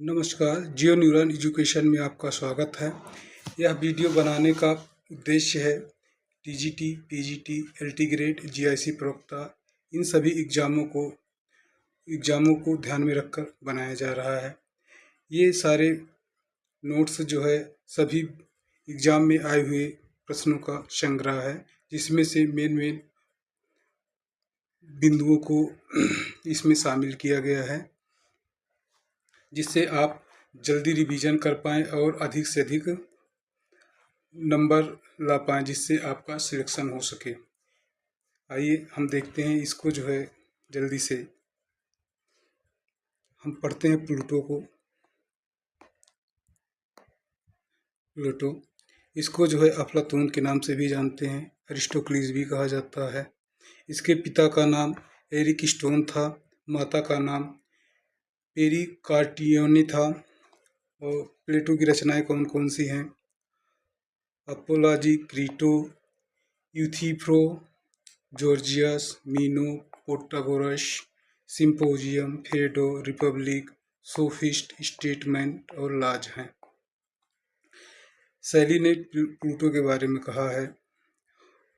नमस्कार, जियो neural education में आपका स्वागत है। यह वीडियो बनाने का उद्देश्य है TGT, PGT, LT grade, GIC प्रवक्ता इन सभी एग्ज़ामों को ध्यान में रखकर बनाया जा रहा है। ये सारे नोट्स जो है सभी एग्ज़ाम में आए हुए प्रश्नों का संग्रह है, जिसमें से मेन बिंदुओं को इसमें शामिल किया गया है, जिससे आप जल्दी रिवीजन कर पाएँ और अधिक से अधिक नंबर ला पाएँ, जिससे आपका सिलेक्शन हो सके। आइए हम देखते हैं इसको जो है जल्दी से। हम पढ़ते हैं प्लूटो को। प्लूटो इसको जो है अफलातून के नाम से भी जानते हैं, अरिस्टोक्लीज भी कहा जाता है। इसके पिता का नाम एरिस्टोन था, माता का नाम पेरिकार्टियोनी था। और प्लेटो की रचनाएं कौन कौन सी हैं? Apology, Crito, Euthyphro, Gorgias, Meno, Protagoras, Symposium, Phaedo, Republic, Sophist, Statesman और लाज हैं। शैली ने प्लूटो के बारे में कहा है,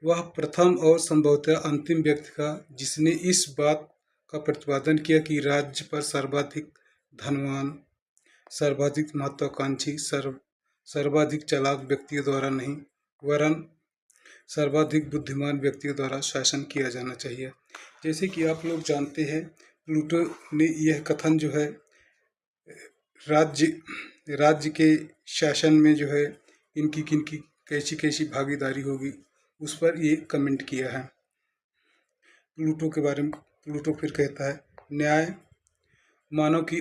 वह प्रथम और संभवतः अंतिम व्यक्ति था जिसने इस बात का प्रतिपादन किया कि राज्य पर सर्वाधिक धनवान, सर्वाधिक महत्वाकांक्षी, सर्वाधिक चालाक व्यक्तियों द्वारा नहीं वरन सर्वाधिक बुद्धिमान व्यक्तियों द्वारा शासन किया जाना चाहिए। जैसे कि आप लोग जानते हैं, प्लूटो ने यह कथन जो है राज्य के शासन में जो है किनकी कैसी कैसी भागीदारी होगी, उस पर ये कमेंट किया है। प्लूटो के बारे में प्लूटो फिर कहता है, न्याय मानव की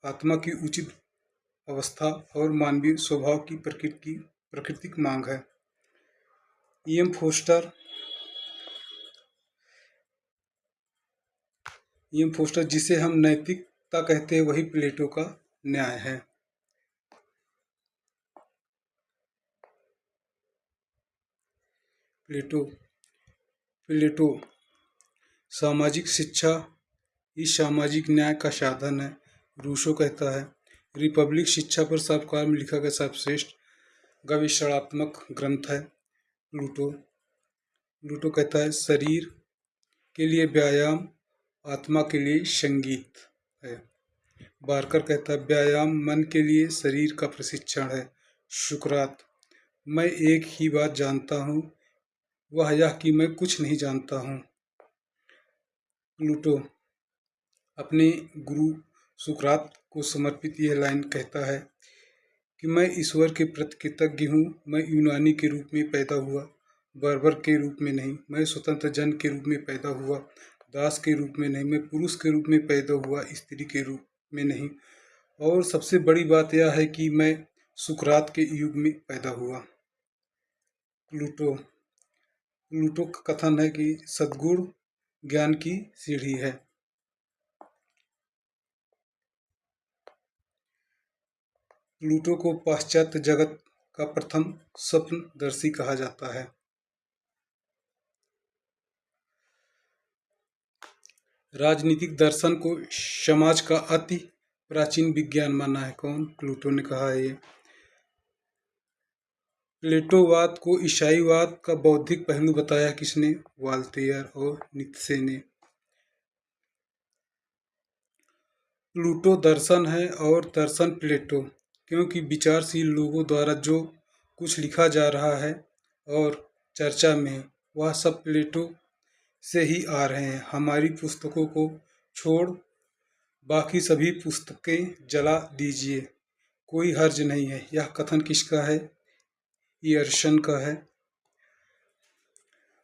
आत्मा की उचित अवस्था और मानवीय स्वभाव की प्राकृतिक मांग है। ई.एम. फोस्टर जिसे हम नैतिकता कहते हैं, वही प्लेटो का न्याय है। प्लेटो सामाजिक शिक्षा इस सामाजिक न्याय का साधन है। रूसो कहता है, रिपब्लिक शिक्षा पर साक्षात्कार में लिखा गया सर्वश्रेष्ठ गवेषणात्मक ग्रंथ है। प्लूटो कहता है, शरीर के लिए व्यायाम आत्मा के लिए संगीत है। बार्कर कहता है, व्यायाम मन के लिए शरीर का प्रशिक्षण है। सुकरात, मैं एक ही बात जानता हूँ, वह यह कि मैं कुछ नहीं जानता हूँ। प्लूटो अपने गुरु सुकरात को समर्पित यह लाइन कहता है कि मैं ईश्वर के प्रति कृतज्ञ हूँ। मैं यूनानी के रूप में पैदा हुआ, बर्बर के रूप में नहीं। मैं स्वतंत्र जन के रूप में पैदा हुआ, दास के रूप में नहीं। मैं पुरुष के रूप में पैदा हुआ, स्त्री के रूप में नहीं। और सबसे बड़ी बात यह है कि मैं सुकरात के युग में पैदा हुआ। प्लूटो का कथन है कि सद्गुण ज्ञान की सीढ़ी है। प्लूटो को पाश्चात्य जगत का प्रथम स्वप्नदर्शी कहा जाता है। राजनीतिक दर्शन को समाज का अति प्राचीन विज्ञान माना है। कौन? प्लूटो ने कहा है ये। प्लेटोवाद को ईसाईवाद का बौद्धिक पहलू बताया किसने? वाल्तेयर और नीत्शे ने। प्लूटो दर्शन है और दर्शन प्लेटो, क्योंकि विचारशील लोगों द्वारा जो कुछ लिखा जा रहा है और चर्चा में, वह सब प्लेटो से ही आ रहे हैं। हमारी पुस्तकों को छोड़ बाकी सभी पुस्तकें जला दीजिए, कोई हर्ज नहीं है। यह कथन किसका है? इयर्सन का है।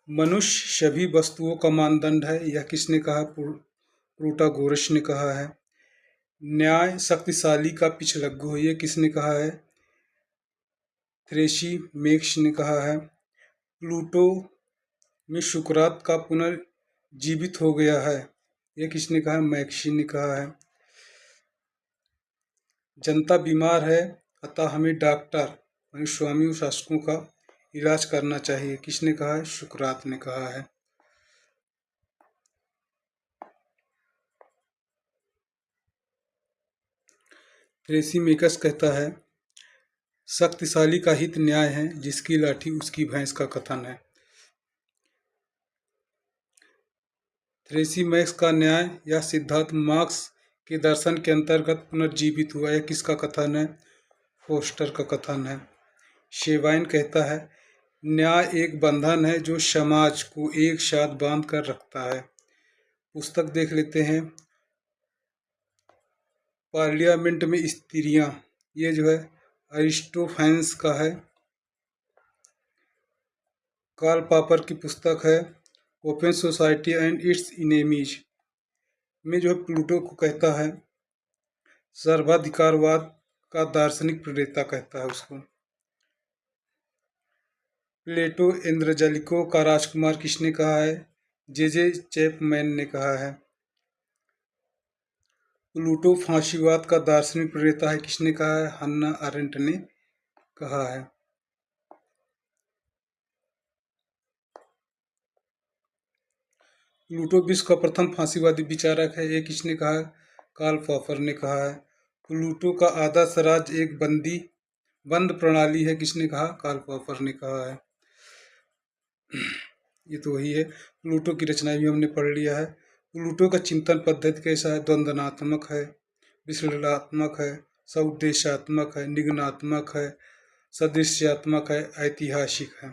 मनुष्य सभी वस्तुओं का मानदंड है, यह किसने कहा? प्रोटागोरस ने कहा है। न्याय शक्तिशाली का पिछलग्गू है, यह किसने कहा है? थ्रेसीमेक्स ने कहा है। प्लूटो में सुकरात का पुनर्जीवित हो गया है, यह किसने कहा? मैक्सी ने कहा है। जनता बीमार है, अतः हमें डॉक्टर स्वामी और शासकों का इलाज करना चाहिए, किसने कहा है? सुकरात ने कहा है। थ्रेसिमेकस कहता है, शक्तिशाली का हित न्याय है, जिसकी लाठी उसकी भैंस का कथन है। थ्रेसिमेकस का न्याय या सिद्धांत मार्क्स के दर्शन के अंतर्गत पुनर्जीवित हुआ। यह किसका कथन है? फोस्टर का कथन है। शेवाइन कहता है, न्याय एक बंधन है जो समाज को एक साथ बांध कर रखता है। पुस्तक देख लेते हैं, पार्लियामेंट में स्त्रियां, ये जो है अरिस्टोफेंस का है। कार्ल पॉपर की पुस्तक है open society and it's enemies में जो है प्लूटो को कहता है सर्वाधिकारवाद का दार्शनिक प्रणेता कहता है उसको। प्लेटो इंद्रजलिको का राजकुमार किसने कहा है? जे चैपमैन ने कहा है। प्लूटो फांसीवाद का दार्शनिक प्रणेता है, किसने कहा है? हन्ना अरेंट ने कहा है। प्लूटो विश्व का प्रथम फांसीवादी विचारक है, ये किसने कहा है? कार्ल पॉपर ने कहा है। प्लूटो का आदर्श राज्य एक बंद प्रणाली है, किसने कहा? कार्ल पॉपर ने कहा है। ये तो वही है। प्लूटो की रचनाएं भी हमने पढ़ लिया है। प्लूटो का चिंतन पद्धति कैसा है? द्वंद्वात्मक है, विश्लेषणात्मक है, सउद्देश्यात्मक है, निगमनात्मक है, सदृश्यात्मक है, ऐतिहासिक है।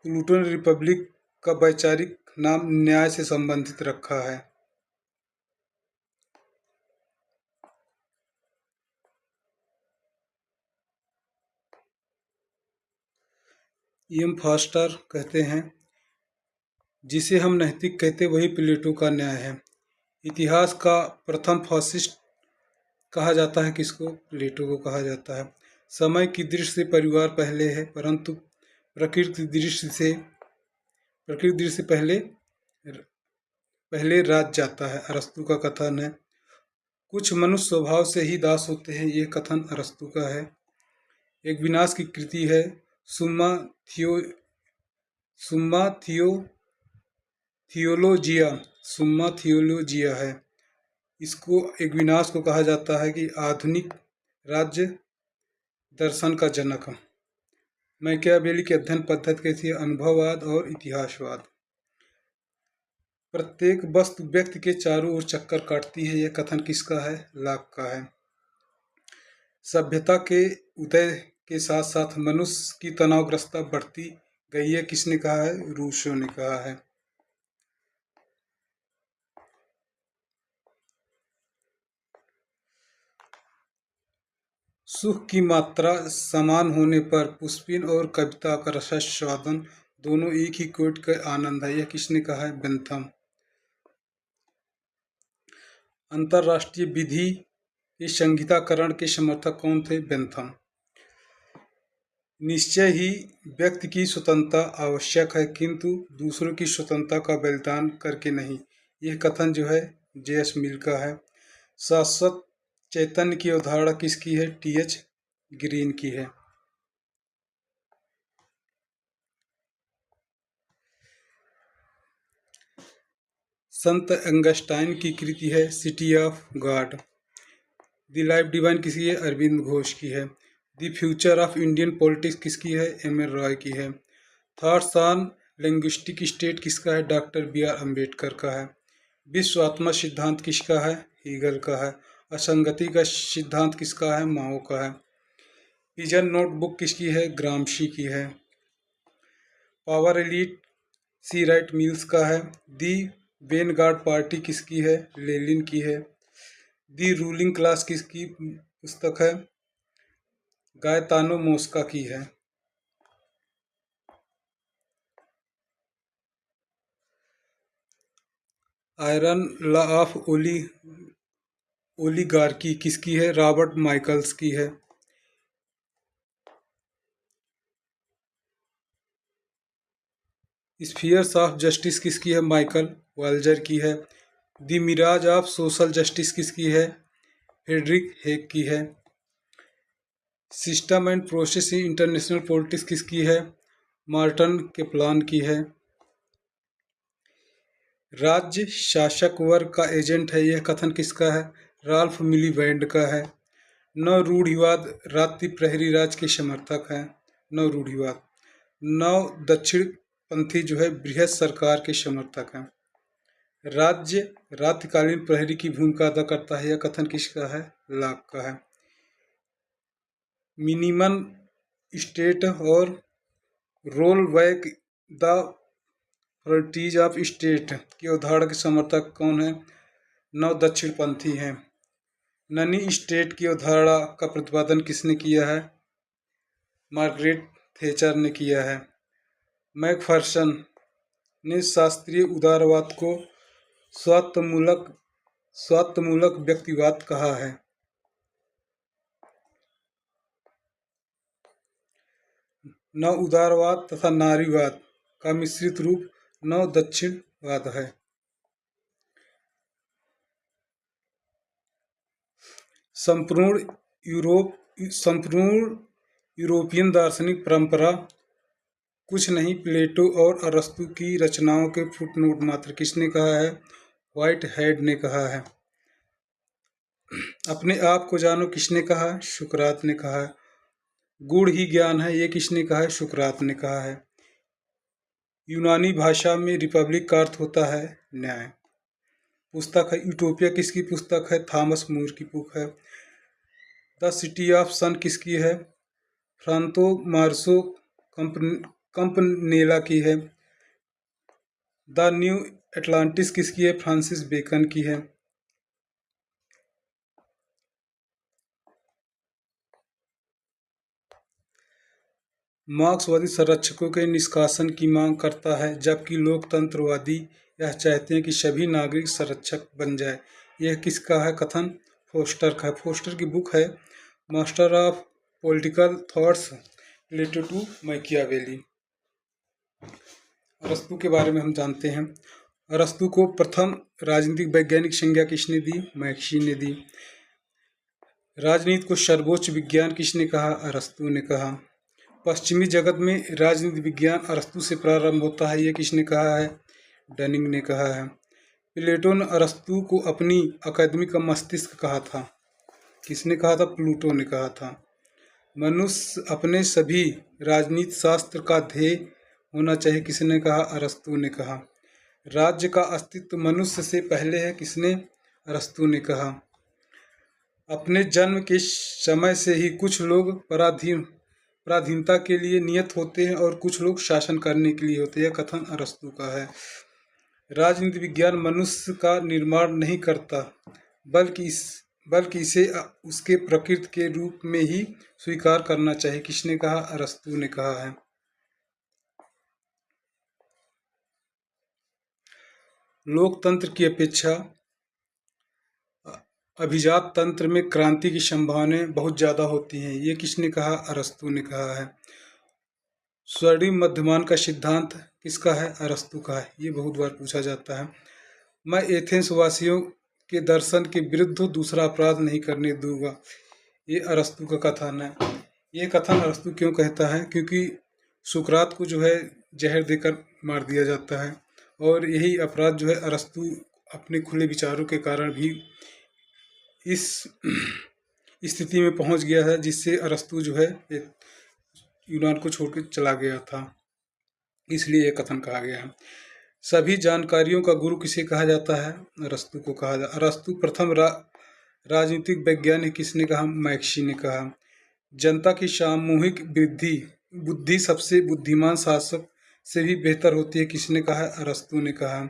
प्लूटो ने रिपब्लिक का वैचारिक नाम न्याय से संबंधित रखा है। एम फास्टर कहते हैं, जिसे हम नैतिक कहते वही प्लेटो का न्याय है। इतिहास का प्रथम फासिस्ट कहा जाता है किसको? प्लेटो को कहा जाता है। समय की दृष्टि से परिवार पहले है, परंतु प्रकृति दृष्टि से पहले राज जाता है, अरस्तु का कथन है। कुछ मनुष्य स्वभाव से ही दास होते हैं, ये कथन अरस्तु का है। एक विनाश की कृति है सुम्मा थियोलोजिया है। इसको एक विनाश को कहा जाता है कि आधुनिक राज्य दर्शन का जनक। मैकियावेली की अध्ययन पद्धति कैसी है? अनुभववाद और इतिहासवाद। प्रत्येक वस्तु व्यक्ति के चारों ओर चक्कर काटती है, यह कथन किसका है? लॉक का है। सभ्यता के उदय के साथ साथ मनुष्य की तनावग्रस्तता बढ़ती गई है, किसने कहा है? रूसो ने कहा है। सुख की मात्रा समान होने पर पुष्पिन और कविता का रसास्वादन दोनों एक ही कोट का आनंद है, यह किसने कहा है? बेंथम। अंतरराष्ट्रीय विधि के संहिताकरण के समर्थक कौन थे? बेंथम। निश्चय ही व्यक्ति की स्वतंत्रता आवश्यक है, किंतु दूसरों की स्वतंत्रता का बलिदान करके नहीं, यह कथन जो है जे.एस. मिल का है। शाश्वत चैतन्य की अवधारणा किसकी है? टी.एच. ग्रीन की है। संत अंगस्टाइन की कृति है city of God. The life divine किसकी है? अरविंद घोष की है। The future of Indian politics किसकी है? एम.एन. रॉय की है। थॉट्स ऑन लिंग्विस्टिक स्टेट किसका है? Doctor B R. अम्बेडकर का है। विश्व आत्मा सिद्धांत किसका है? हीगल का है। असंगति का सिद्धांत किसका है? माओ का है। पिजन नोटबुक किसकी है? ग्रामशी की है। पावर एलीट सी राइट मिल्स का है। दी वेनगार्ड पार्टी किसकी है? लेनिन की है। दी रूलिंग क्लास किसकी पुस्तक है? गायतानो मोस्का की है। आयरन लॉ ऑफ ओलिगार्की किसकी है? रॉबर्ट माइकल्स की है। स्फीयर्स ऑफ जस्टिस किसकी है? माइकल वाल्जर की है। The mirage of social justice किसकी है? फ्रेडरिक हेग की है। System and process in international politics किसकी है? मार्टन केप्लान की है। राज्य शासक वर्ग का एजेंट है, यह कथन किसका है? राल्फ मिलीबैंड का है। नव रूढ़िवाद रात्रि प्रहरी राज के समर्थक हैं। नव रूढ़िवाद। नव दक्षिणपंथी जो है बृहद सरकार के समर्थक हैं। राज्य रात्रिकालीन प्रहरी की भूमिका अदा करता है, यह कथन किसका है? लॉक का है। मिनिमम स्टेट और roll back the frontiers of state की अवधारणा के समर्थक कौन है? नव दक्षिणपंथी हैं। ननी स्टेट की अवधारणा का प्रतिपादन किसने किया है? मार्गरेट थैचर ने किया है। मैकफर्सन ने शास्त्रीय उदारवाद को स्वात्मूलक व्यक्तिवाद कहा है। नव उदारवाद तथा नारीवाद का मिश्रित रूप नव दक्षिणवाद है। संपूर्ण यूरोपियन दार्शनिक परंपरा कुछ नहीं प्लेटो और अरस्तु की रचनाओं के फुटनोट मात्र, किसने कहा है? व्हाइट हेड ने कहा है। अपने आप को जानो किसने कहा? सुकरात ने कहा है। गुण ही ज्ञान है, ये किसने कहा है? सुकरात ने कहा है। यूनानी भाषा में रिपब्लिक का अर्थ होता है न्याय। पुस्तक है यूटोपिया किसकी पुस्तक है? थॉमस मूर की बुक है। द सिटी ऑफ सन किसकी है? फ्रांतो मार्सो कंपनेला की है। द न्यू एटलांटिस किसकी है? फ्रांसिस बेकन की है। मार्क्सवादी संरक्षकों के निष्कासन की मांग करता है, जबकि लोकतंत्रवादी यह चाहते हैं कि सभी नागरिक संरक्षक बन जाए। यह किसका है कथन? फोस्टर का है। फोस्टर की बुक है master of political thoughts related to Machiavelli. अरस्तु के बारे में हम जानते हैं। अरस्तु को प्रथम राजनीतिक वैज्ञानिक संज्ञा किसने दी? मैक्सी ने दी। राजनीति को सर्वोच्च विज्ञान किसने कहा? अरस्तु ने कहा। पश्चिमी जगत में राजनीति विज्ञान अरस्तु से प्रारंभ होता है, ये किसने कहा है? डनिंग ने कहा है। प्लेटो ने अरस्तु को अपनी अकादमी का मस्तिष्क कहा था, किसने कहा था? प्लूटो ने कहा था। मनुष्य अपने सभी राजनीति शास्त्र का ध्येय होना चाहिए, किसने कहा? अरस्तु ने कहा। राज्य का अस्तित्व मनुष्य से पहले है, किसने? अरस्तु ने कहा। अपने जन्म के समय से ही कुछ लोग पराधीनता के लिए नियत होते हैं और कुछ लोग शासन करने के लिए होते हैं, यह कथन अरस्तु का है। राजनीति विज्ञान मनुष्य का निर्माण नहीं करता, बल्कि इसे उसके प्रकृति के रूप में ही स्वीकार करना चाहिए, किसने कहा? अरस्तु ने कहा है। लोकतंत्र की अपेक्षा अभिजात तंत्र में क्रांति की संभावनाएं बहुत ज़्यादा होती हैं, ये किसने कहा? अरस्तु ने कहा है। स्वर्णिम मध्यमान का सिद्धांत किसका है? अरस्तु का है। ये बहुत बार पूछा जाता है। मैं एथेंस वासियों के दर्शन के विरुद्ध दूसरा अपराध नहीं करने दूंगा, ये अरस्तु का कथन है। ये कथन अरस्तु क्यों कहता है? क्योंकि सुकरात को जो है जहर देकर मार दिया जाता है और यही अपराध जो है अरस्तु अपने खुले विचारों के कारण भी इस स्थिति में पहुंच गया है, जिससे अरस्तु जो है यूनान को छोड़कर चला गया था, इसलिए यह कथन कहा गया है। सभी जानकारियों का गुरु किसे कहा जाता है? अरस्तु को कहा जाता है। अरस्तु प्रथम राजनीतिक वैज्ञानिक, किसने कहा? मैक्सी ने कहा। जनता की सामूहिक बुद्धि सबसे बुद्धिमान शासक से भी बेहतर होती है, किसने कहा? अरस्तु ने कहा।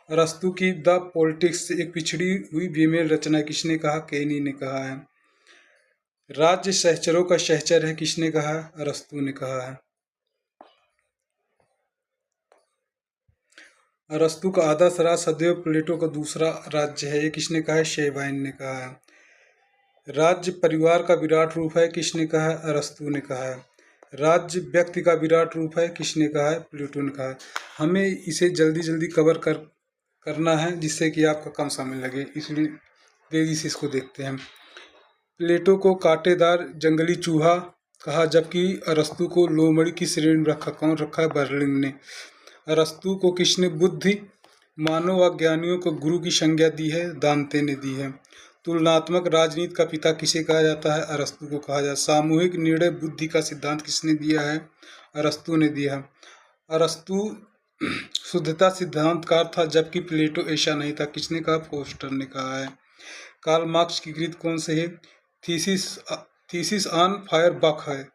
अरस्तु की द पॉलिटिक्स एक पिछड़ी हुई फीमेल रचना, किसने कहा? केनी ने कहा है। राज्य सहचरों का सहचर है, किसने कहा? अरस्तु ने कहा है। अरस्तु का आदर्श राज सदैव प्लेटो का दूसरा राज्य है, ये किसने कहा है? शेवाइन ने कहा है। राज्य परिवार का विराट रूप है, किसने कहा है? अरस्तु ने कहा है। राज्य व्यक्ति का विराट रूप है, किसने कहा है? प्लेटो ने कहा है। हमें इसे जल्दी कवर करना है, जिससे कि आपका कम समय लगे, इसलिए तेजी से इसको देखते हैं। प्लेटो को कांटेदार जंगली चूहा कहा, जबकि अरस्तु को लोमड़ी की श्रेणी में रखा। कौन रखा है? बर्लिंग ने। अरस्तु को किसने बुद्धि मानवज्ञानियों को गुरु की संज्ञा दी है, दांते ने दी है। तुलनात्मक राजनीति का पिता किसे कहा जाता है? अरस्तु को कहा जाता है। सामूहिक निर्णय बुद्धि का सिद्धांत किसने दिया है? अरस्तु ने दिया है। अरस्तु शुद्धता सिद्धांतकार था, जबकि प्लेटो ऐसा नहीं था। किसने कहा? फोस्टर ने कहा है। कार्ल मार्क्स की कृति कौन से है? थीसिस ऑन फायरबख है।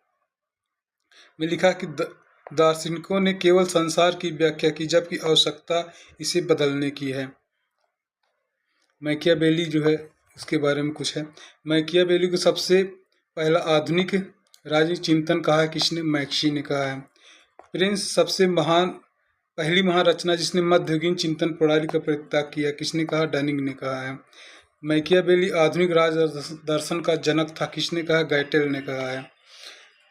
में लिखा कि दार्शनिकों ने केवल संसार की व्याख्या की, जबकि आवश्यकता इसे बदलने की है। मैकियावेली जो है उसके बारे में कुछ है। मैकियावेली को सबसे पहला आधुनिक राजनीतिक चिंतन कहा है किसने? मैक्सी ने कहा है। प्रिंस सबसे पहली महान रचना जिसने मध्ययुगीन चिंतन प्रणाली का परित्याग किया, किसने कहा? डनिंग ने कहा है। मैकियावेली आधुनिक राज दर्शन का जनक था, किसने कहा? गैटेल ने कहा है।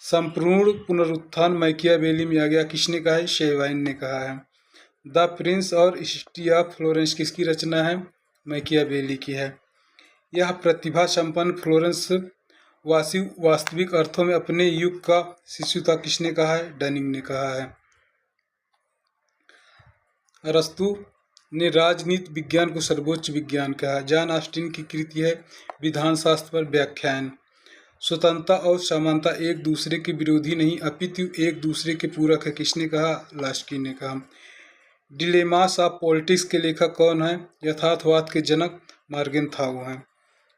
संपूर्ण पुनरुत्थान मैकियावेली में आ गया, किसने कहा है? शेवाइन ने कहा है। द प्रिंस और सिटी ऑफ फ्लोरेंस किसकी रचना है? मैकियावेली की है। यह प्रतिभा संपन्न फ्लोरेंस वासी वास्तविक अर्थों में अपने युग का शिशु था, किसने कहा है? डनिंग ने कहा है। अरस्तु ने राजनीति विज्ञान को सर्वोच्च विज्ञान कहा। जॉन ऑस्टिन की कृति है विधान शास्त्र पर व्याख्यान। स्वतंत्रता और समानता एक दूसरे के विरोधी नहीं, अपितु एक दूसरे के पूरक है, किसने कहा? लास्की ने कहा। डिलेमास ऑफ पॉलिटिक्स के लेखक कौन है? यथार्थवाद के जनक मार्गेनथाउ हैं।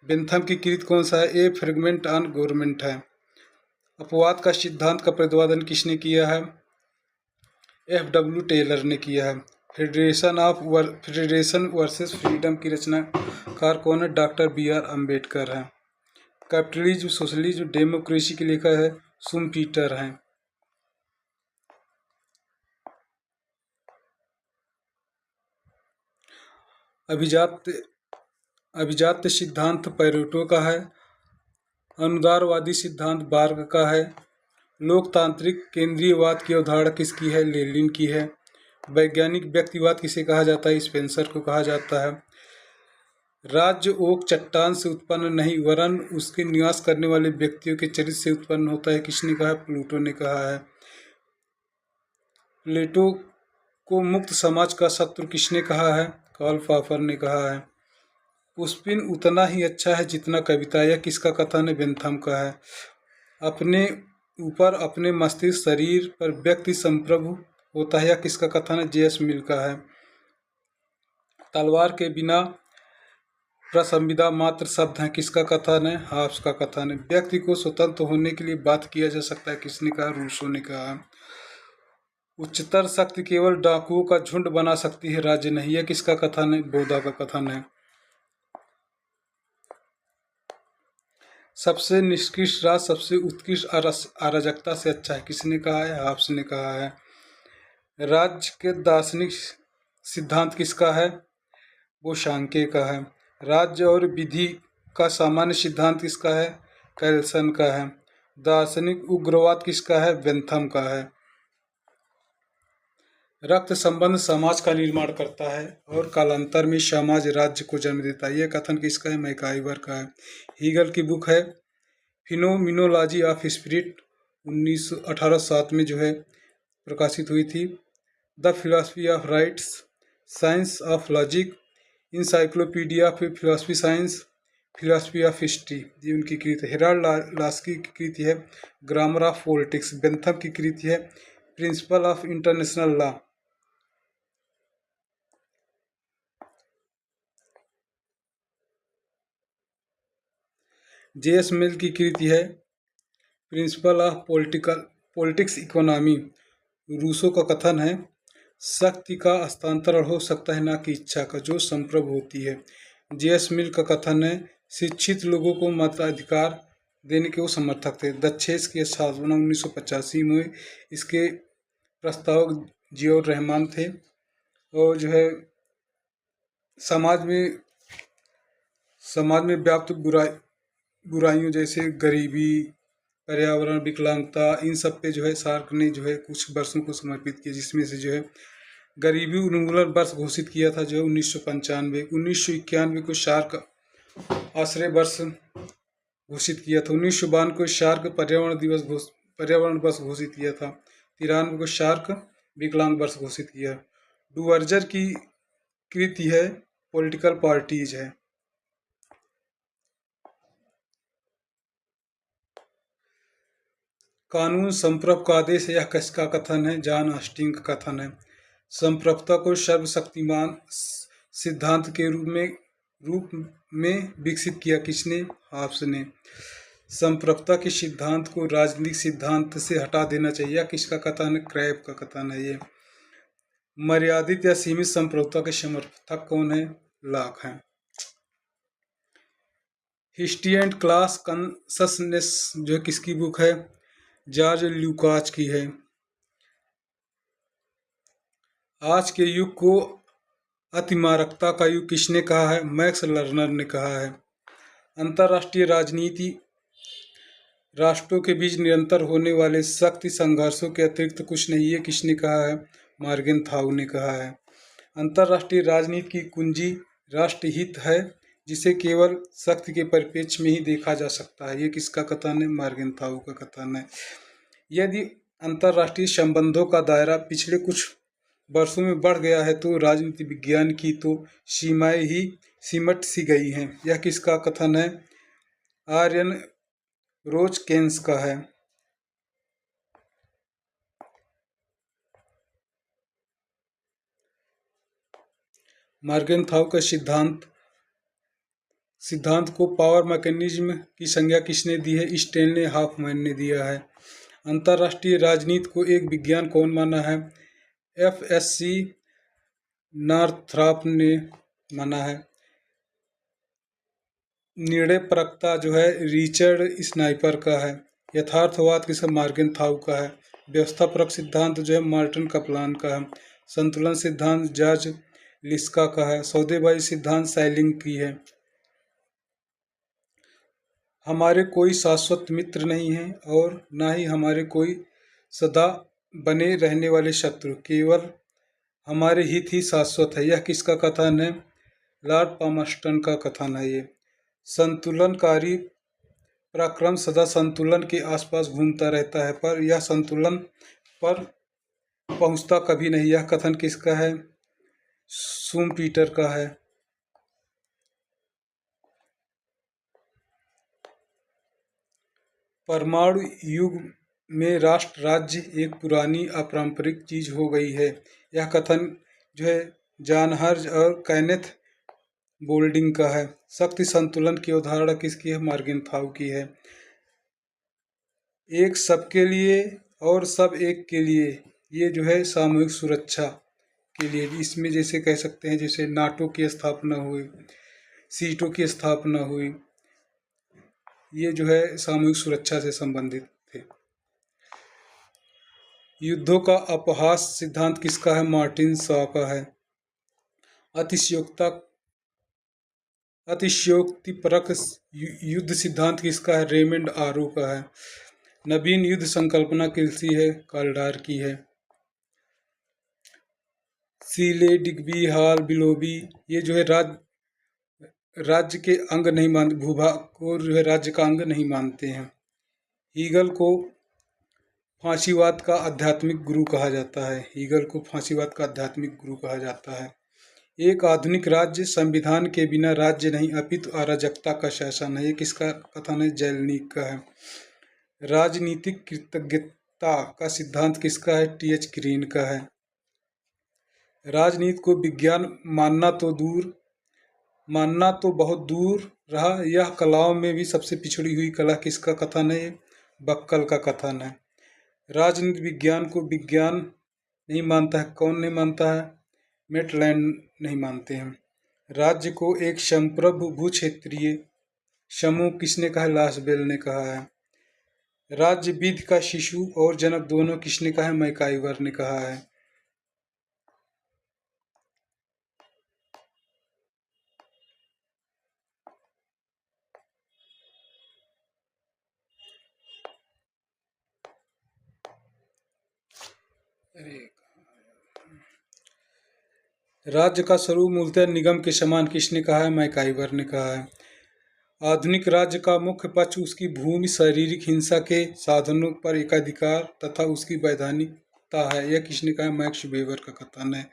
बेंथम की कृति कौन सा है? ए फ्रेगमेंट ऑन गवर्नमेंट है। अपवाद का सिद्धांत का प्रतिपादन किसने किया है? F.W. टेलर ने किया है। फेडरेशन वर्सेस फ्रीडम की रचनाकार कौन है? Doctor B.R. अम्बेडकर है। कैपिटलिज्म सोशलिज्म डेमोक्रेसी के लेखक है शुम्पीटर हैं। अभिजात्य सिद्धांत पैरेटो का है। अनुदारवादी सिद्धांत बार्ग का है। लोकतांत्रिक केंद्रीयवाद की अवधारणा किसकी है? लेनिन की है। वैज्ञानिक व्यक्तिवाद किसे कहा जाता है? स्पेंसर को कहा जाता है। राज्य ओक चट्टान से उत्पन्न नहीं, वरन उसके निवास करने वाले व्यक्तियों के चरित्र से उत्पन्न होता है, किसने कहा? प्लूटो ने कहा है। प्लेटो को मुक्त समाज का शत्रु किसने कहा है? कार्ल पॉपर ने कहा है। पुष्पिन उतना ही अच्छा है जितना कविता, यह किसका कथन है? बेंथम का है। अपने ऊपर अपने मस्तिष्क शरीर पर व्यक्ति संप्रभु होता है, यह किसका कथन है? J.S. मिल का है। तलवार के बिना प्रसंविदा मात्र शब्द हैं, किसका कथन है? हाब्स का कथन है। व्यक्ति को स्वतंत्र होने के लिए बात किया जा सकता है, किसने कहा? रूसो ने कहा है। उच्चतर शक्ति केवल डाकुओं का झुंड बना सकती है, राज्य नहीं, यह किसका कथन है? बोधा का कथन है। सबसे निष्कृष्ट राज सबसे उत्कृष्ट अराजकता से अच्छा है, किसने कहा है? हाब्स ने कहा है। राज्य के दार्शनिक सिद्धांत किसका है? वो सांख्य का है। राज्य और विधि का सामान्य सिद्धांत किसका है? कैल्सन का है। दार्शनिक उग्रवाद किसका है? बेंथम का है। रक्त संबंध समाज का निर्माण करता है और कालांतर में समाज राज्य को जन्म देता है, यह कथन किसका है? मैकाइवर का है। हीगल की बुक है फिनोमिनोलॉजी ऑफ स्पिरिट 1807 में जो है प्रकाशित हुई थी। The philosophy of rights, science of logic, encyclopedia of philosophy science, philosophy of history, ये उनकी कृति है। हेराल्ड लास्की की कृति है ग्रामर ऑफ पॉलिटिक्स। बेंथम की कृति है principle of international law. J.S. Mill की कृति है principle of politics economy. Rousseau का कथन है शक्ति का हस्तांतरण हो सकता है, ना कि इच्छा का, जो संप्रभु होती है। J.S. मिल का कथन है शिक्षित लोगों को मताधिकार देने के वो समर्थक थे। दक्षेस की स्थापना 1985 में इसके प्रस्तावक जियाउर रहमान थे। और जो है समाज में व्याप्त बुराइयों जैसे गरीबी, पर्यावरण, विकलांगता, इन सब पे जो है सार्क ने जो है कुछ वर्षों को समर्पित किया, जिसमें से जो है गरीबी उन्मूलन वर्ष घोषित किया था जो 1995। 1991 को शार्क आश्रय वर्ष घोषित किया था। 1992 को शार्क पर्यावरण वर्ष घोषित किया था। 93 को शार्क विकलांग वर्ष घोषित किया। डुवर्जर की कृति है, पॉलिटिकल पार्टीज है। कानून संप्रभु का आदेश है, यह किसका कथन है? जॉन ऑस्टिन का कथन है। संप्रभुता को सर्वशक्तिमान सिद्धांत के रूप में विकसित किया किसने? हॉब्स ने। संप्रभुता के सिद्धांत को राजनीतिक सिद्धांत से हटा देना चाहिए, किसका कथन है? क्रैब का कथन है ये। मर्यादित या सीमित संप्रभुता के समर्थक कौन है? लॉक हैं। हिस्ट्री एंड क्लास कॉन्शसनेस जो है किसकी बुक है? जॉर्ज ल्यूकाच की है। आज के युग को अतिमारकता का युग किसने कहा है? मैक्स लर्नर ने कहा है। अंतर्राष्ट्रीय राजनीति राष्ट्रों के बीच निरंतर होने वाले शक्ति संघर्षों के अतिरिक्त कुछ नहीं है, किसने कहा है? मॉर्गेनथाउ ने कहा है। अंतर्राष्ट्रीय राजनीति की कुंजी राष्ट्रहित है, जिसे केवल शक्ति के परिप्रेक्ष्य में ही देखा जा सकता है। ये किसका कथन है? मॉर्गेनथाउ का कथन है। यदि अंतर्राष्ट्रीय संबंधों का दायरा पिछले कुछ वर्षों में बढ़ गया है तो राजनीति विज्ञान की तो सीमाएं ही सिमट सी गई हैं। यह किसका कथन है? आर्यन रोजकेंस का है। मॉर्गेनथाउ का सिद्धांत को पावर मैकेनिज्म की संज्ञा किसने दी है? स्टैनले हॉफमैन ने दिया है। अंतर्राष्ट्रीय राजनीति को एक विज्ञान कौन माना है? FSC नॉर्थरॉप ने माना है। निर्णयपरकता जो है रिचर्ड स्नाइपर का है। यथार्थवाद किसका? मॉर्गेनथाउ का है। व्यवस्थापरक सिद्धांत जो है मार्टिन कप्लान का है। संतुलन सिद्धांत जॉर्ज लिस्का का है। सौदेबाजी सिद्धांत साइलिंग की है। हमारे कोई शाश्वत मित्र नहीं है और ना ही हमारे कोई सदा बने रहने वाले शत्रु, केवल हमारे हित ही शाश्वत है। यह किसका कथन है? लॉर्ड पामस्टन का कथन है ये। संतुलनकारी पराक्रम सदा संतुलन के आसपास घूमता रहता है, पर यह संतुलन पर पहुंचता कभी नहीं। यह कथन किसका है? शुम्पीटर का है। परमाणु युग में राष्ट्र राज्य एक पुरानी अपारंपरिक चीज हो गई है। यह कथन जो है जॉन हर्ज और कैनेथ बोल्डिंग का है। शक्ति संतुलन की अवधारणा किसकी है? मॉर्गेनथाउ की है। एक सबके लिए और सब एक के लिए, ये जो है सामूहिक सुरक्षा के लिए, इसमें जैसे कह सकते हैं जैसे नाटो की स्थापना हुई, सीटों की स्थापना हुई, ये जो है सामूहिक सुरक्षा से संबंधित थे। युद्धों का अपहास सिद्धांत किसका है? मार्टिन शॉ का है। अतिशयोक्तिपरक युद्ध सिद्धांत किसका है? रेमंड आरो का है। नवीन युद्ध संकल्पना किसकी है? काल्डार की है। सीले, डिग्बी, हॉल, बिलोबी, ये जो है राज्य के अंग नहीं मानते, भूभाग को जो है राज्य का अंग नहीं मानते हैं। हीगल को फांसीवाद का आध्यात्मिक गुरु कहा जाता है। हीगल को फांसीवाद का आध्यात्मिक गुरु कहा जाता है। एक आधुनिक राज्य संविधान के बिना राज्य नहीं अपितु अराजकता का शासन है। ये किसका कथन है? जेलनिक का है। राजनीतिक कृतज्ञता का सिद्धांत किसका है? TH ग्रीन का है। राजनीति को विज्ञान मानना तो बहुत दूर रहा, यह कलाओं में भी सबसे पिछड़ी हुई कला, किसका कथन है? बक्कल का कथन है। राजनीति विज्ञान को विज्ञान नहीं मानता है। कौन नहीं मानता है? मेटलैंड नहीं मानते हैं। राज्य को एक संप्रभु भूक्षेत्रीय समूह किसने कहा? लासबेल ने कहा है। राज्य विधि का शिशु और जनक दोनों किसने कहा है? मैकाइवर ने कहा है। राज्य का स्वरूप मूलतः निगम के समान किसने कहा है? मैकाइवर ने कहा है। आधुनिक राज्य का मुख्य पक्ष उसकी भूमि, शारीरिक हिंसा के साधनों पर एकाधिकार तथा उसकी वैधानिकता है। यह किसने कहा है? मैक्स वेबर का कथन है।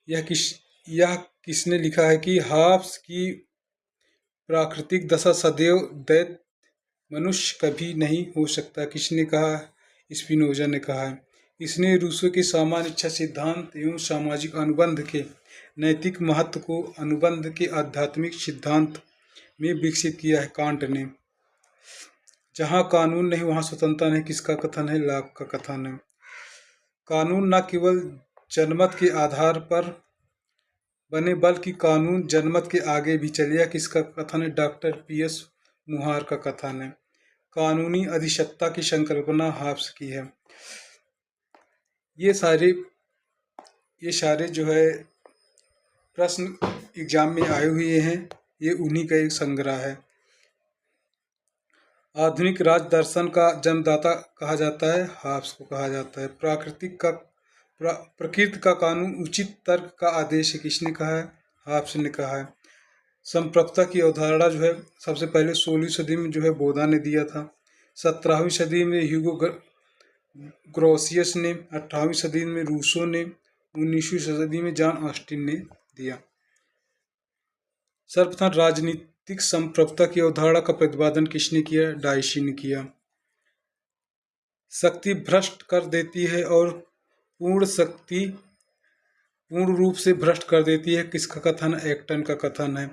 यह किस यह किसने लिखा है कि हाब्स की प्राकृतिक दशा सदैव दैत्य मनुष्य कभी नहीं हो सकता, किसने कहा? स्पिनोजा ने कहा है। इसने रूसो के सामान्य इच्छा सिद्धांत एवं सामाजिक अनुबंध के नैतिक महत्व को अनुबंध के आध्यात्मिक सिद्धांत में विकसित किया है। कांट ने, जहाँ कानून नहीं वहाँ स्वतंत्रता नहीं, किसका कथन है? लॉक का कथन है। कानून न केवल जनमत के आधार पर बने बल्कि कानून जनमत के आगे भी चले, यह किसका कथन है? डॉक्टर पीएस मुहार का कथन है। कानूनी अधिसत्ता की संकल्पना हाब्स की है। ये सारे जो है प्रश्न एग्जाम में आए हुए हैं, ये उन्हीं का एक संग्रह है। आधुनिक राज दर्शन का जन्मदाता कहा जाता है, हाब्स को कहा जाता है। प्रकृति का कानून उचित तर्क का आदेश है, किसने कहा है? हाब्स ने कहा है। संप्रभुता की अवधारणा जो है सबसे पहले 16वीं सदी में जो है बोधा ने दिया था। 17वीं सदी में ह्यूगो ग्रोसियस ने, 18वीं सदी में रूसो ने, 19वीं सदी में जॉन ऑस्टिन ने दिया। सर्वप्रथम राजनीतिक संप्रभुता की अवधारणा का प्रतिपादन किसने किया? डाइशी ने किया। शक्ति भ्रष्ट कर देती है और पूर्ण शक्ति पूर्ण रूप से भ्रष्ट कर देती है, किसका कथन? एक्टन का कथन है।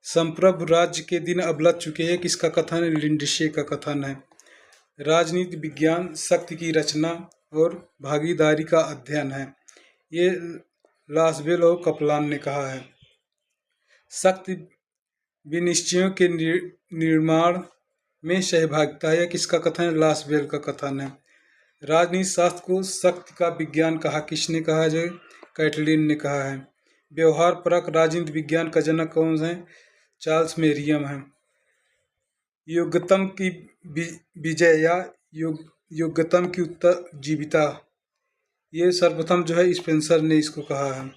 संप्रभु राज्य के दिन अब लग चुके हैं, किसका कथन है? लिंडसे का कथन है। राजनीति विज्ञान शक्ति की रचना और भागीदारी का अध्ययन है, ये लासबेल और कपलान ने कहा है। शक्ति विनिश्चयों के निर्माण में सहभागिता है, किसका कथन है? लासबेल का कथन है। राजनीति शास्त्र को शक्ति का विज्ञान कहा, किसने कहा? जो कैटलिन ने कहा है। व्यवहार परक राजनीति विज्ञान का जनक कौन है? चार्ल्स मेरियम है। योग्यतम की विजय या योग्यतम की उत्तरजीविता, ये सर्वप्रथम जो है स्पेंसर ने इसको कहा है।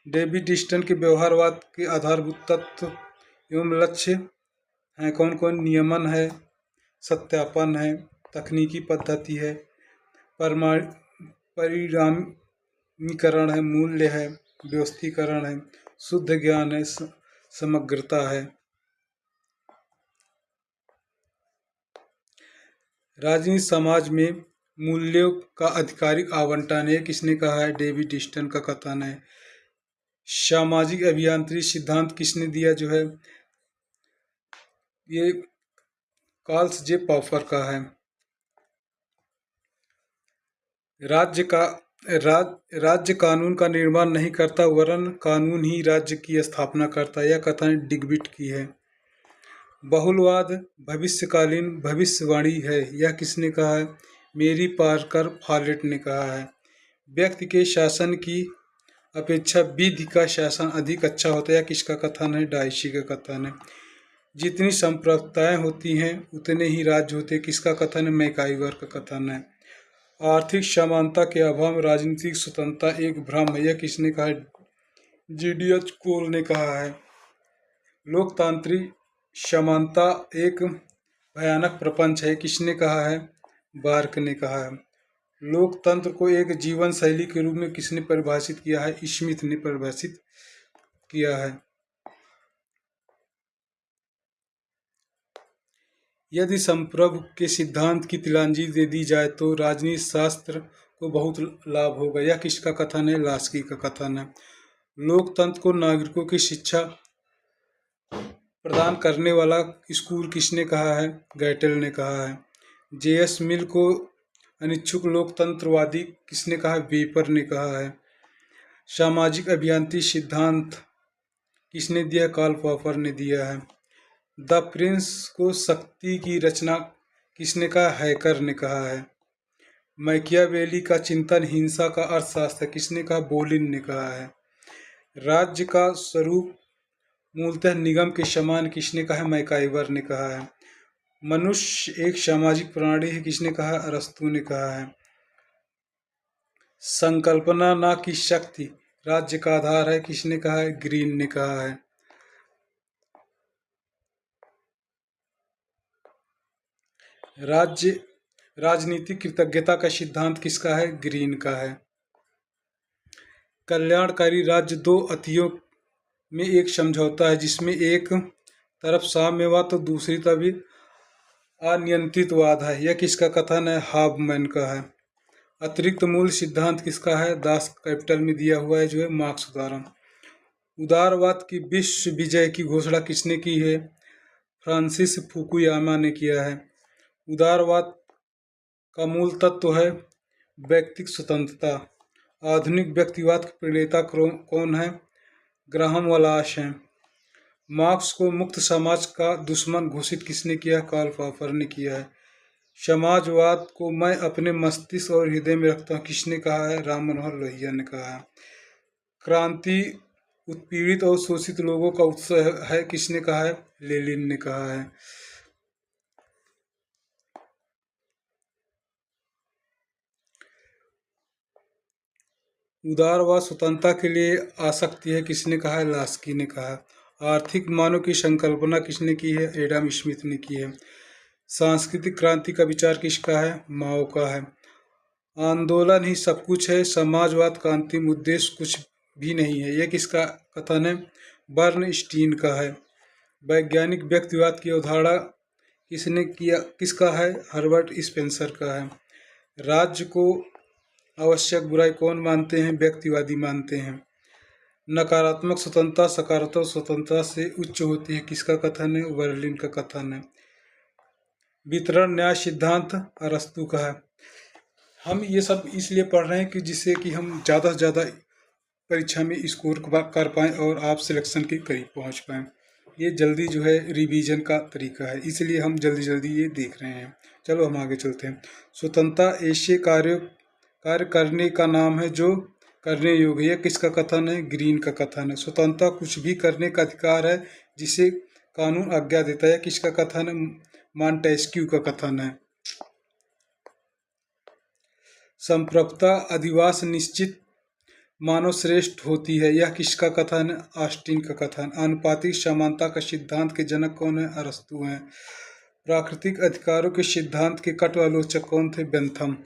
डेविड स्टन के व्यवहारवाद के आधारभूत तत्व एवं लक्ष्य हैं कौन कौन? नियमन है, सत्यापन है, तकनीकी पद्धति है, परिणामीकरण है, मूल्य है, व्यवस्थीकरण है, शुद्ध ज्ञान है, समग्रता है। राजनीति समाज में मूल्यों का आधिकारिक आवंटन है, किसने कहा है? डेविड स्टन का कथन है। सामाजिक अभियांत्रिकी सिद्धांत किसने दिया? जो है ये कार्ल जे पॉपर का है। राज्य कानून का निर्माण नहीं करता वरन कानून ही राज्य की स्थापना करता, यह कथन डिग्बिट की है। बहुलवाद भविष्यकालीन भविष्यवाणी है, यह किसने कहा है? मेरी पार्कर फॉलेट ने कहा है। व्यक्ति के शासन की अपेक्षा विधि का शासन अधिक अच्छा होता है, यह किसका कथन है? डाइशी का कथन है। जितनी संप्रभुताएं होती हैं उतने ही राज्य होते हैं, किसका कथन है? मैकाइवर का कथन है। आर्थिक समानता के अभाव में राजनीतिक स्वतंत्रता एक भ्रम है, यह किसने कहा है? जीडीएच कोल ने कहा है। लोकतांत्रिक समानता एक भयानक प्रपंच है, किसने कहा है? बार्क ने कहा है। लोकतंत्र को एक जीवन शैली के रूप में किसने परिभाषित किया है? स्मिथ ने परिभाषित किया है। यदि संप्रभु के सिद्धांत की तिलांजलि दे दी जाए तो राजनीति शास्त्र को बहुत लाभ होगा, यह किसका कथन है? लास्की का कथन है। लोकतंत्र को नागरिकों की शिक्षा प्रदान करने वाला स्कूल किसने कहा है? गैटल ने कहा है। जेएस मिल को अनिच्छुक लोकतंत्रवादी किसने कहा? वेपर ने कहा है। सामाजिक अभियांत्रिकी सिद्धांत किसने दिया? कार्ल पॉपर ने दिया है। द प्रिंस को शक्ति की रचना किसने कहा? हैकर ने कहा है। मैकियावेली का चिंतन हिंसा का अर्थशास्त्र किसने कहा? बोलिन ने कहा है। राज्य का स्वरूप मूलतः निगम के समान किसने कहा? मैकाइवर ने कहा है। मनुष्य एक सामाजिक प्राणी है, किसने कहा? अरस्तु ने कहा है। संकल्पना ना की शक्ति राज्य का आधार है, किसने कहा है? ग्रीन ने कहा है। राजनीतिक कृतज्ञता का सिद्धांत किसका है? ग्रीन का है। कल्याणकारी राज्य दो अतियों में एक समझौता है जिसमें एक तरफ साम्यवाद तो दूसरी तरफ अनियंत्रितवाद है। यह किसका कथन है? हाबमैन का है। अतिरिक्त मूल सिद्धांत किसका है? दास कैपिटल में दिया हुआ है जो है मार्क्स द्वारा। उदारवाद की विश्व विजय की घोषणा किसने की है? फ्रांसिस फुकुयामा ने किया है। उदारवाद का मूल तत्व है व्यक्तिक स्वतंत्रता। आधुनिक व्यक्तिवाद के प्रणेता कौन है? ग्राहम वॉलास हैं। मार्क्स को मुक्त समाज का दुश्मन घोषित किसने किया? कार्ल पॉपर ने किया है। समाजवाद को मैं अपने मस्तिष्क और हृदय में रखता हूँ किसने कहा है? राम मनोहर लोहिया ने कहा है। क्रांति उत्पीड़ित और शोषित लोगों का उत्सव है किसने कहा है? लेनिन ने कहा है। उदारवाद स्वतंत्रता के लिए आसक्ति है किसने कहा है? लास्की ने कहा। आर्थिक मानव की संकल्पना किसने की है? एडम स्मिथ ने की है। सांस्कृतिक क्रांति का विचार किसका है? माओ का है। आंदोलन ही सब कुछ है, समाजवाद का अंतिम उद्देश्य कुछ भी नहीं है, यह किसका कथन है? बर्नस्टीन का है। वैज्ञानिक व्यक्तिवाद की अवधारणा किसने किया? किसका है? हर्बर्ट स्पेंसर का है। राज्य को आवश्यक बुराई कौन मानते हैं? व्यक्तिवादी मानते हैं। नकारात्मक स्वतंत्रता सकारात्मक स्वतंत्रता से उच्च होती है किसका कथन है? बर्लिन का कथन है। वितरण न्याय सिद्धांत अरस्तू का है। हम ये सब इसलिए पढ़ रहे हैं कि जिससे कि हम ज़्यादा से ज़्यादा परीक्षा में स्कोर कर पाएँ और आप सिलेक्शन के करीब पहुंच पाएँ। ये जल्दी जो है रिवीजन का तरीका है, इसलिए हम जल्दी जल्दी ये देख रहे हैं। चलो हम आगे चलते हैं। स्वतंत्रता ऐसे कार्य करने का नाम है जो करने योग्य। यह किसका कथन है? ग्रीन का कथन है। स्वतंत्रता कुछ भी करने का अधिकार है जिसे कानून आज्ञा देता है। किसका कथन है? मॉन्टेस्क्यू का कथन है। संप्रभुता अधिवास निश्चित मानव श्रेष्ठ होती है, यह किसका कथन है? ऑस्टिन का कथन। आनुपातिक समानता का सिद्धांत के जनक कौन है? अरस्तू हैं। प्राकृतिक अधिकारों के सिद्धांत के कट आलोचक कौन थे? बेंथम।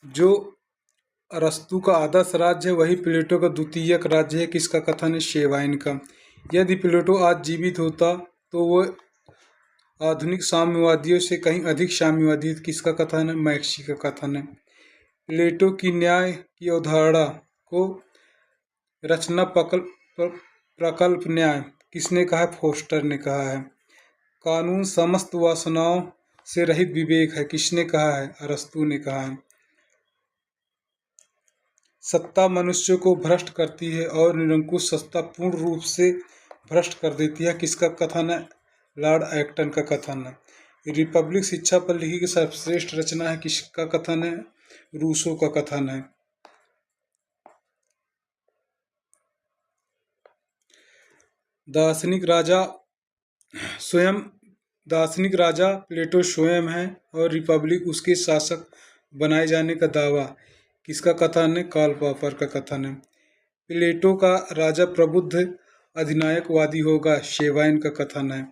जो अरस्तू का आदर्श राज्य है वही प्लेटो का द्वितीयक राज्य है, किसका कथन है? शेवाइन का। यदि प्लेटो आज जीवित होता तो वो आधुनिक साम्यवादियों से कहीं अधिक साम्यवादी, किसका कथन है? मैक्सी का कथन है। प्लेटो की न्याय की अवधारणा को रचना प्रकल्प न्याय किसने कहा है? फोस्टर ने कहा है। कानून समस्त वासनाओं से रहित विवेक है, किसने कहा है? अरस्तू ने कहा है। सत्ता मनुष्य को भ्रष्ट करती है और निरंकुश सत्ता पूर्ण रूप से भ्रष्ट कर देती है, किसका कथन है? लॉर्ड एक्टन का कथन है। रिपब्लिक शिक्षा पर लिखी गई सर्वश्रेष्ठ रचना है, किसका कथन है? रूसो का कथन है। दार्शनिक राजा प्लेटो स्वयं है और रिपब्लिक उसके शासक बनाए जाने का दावा किसका कथन है? कार्ल पॉपर का कथन है। प्लेटो का राजा प्रबुद्ध अधिनायकवादी होगा, शेवाइन का कथन है।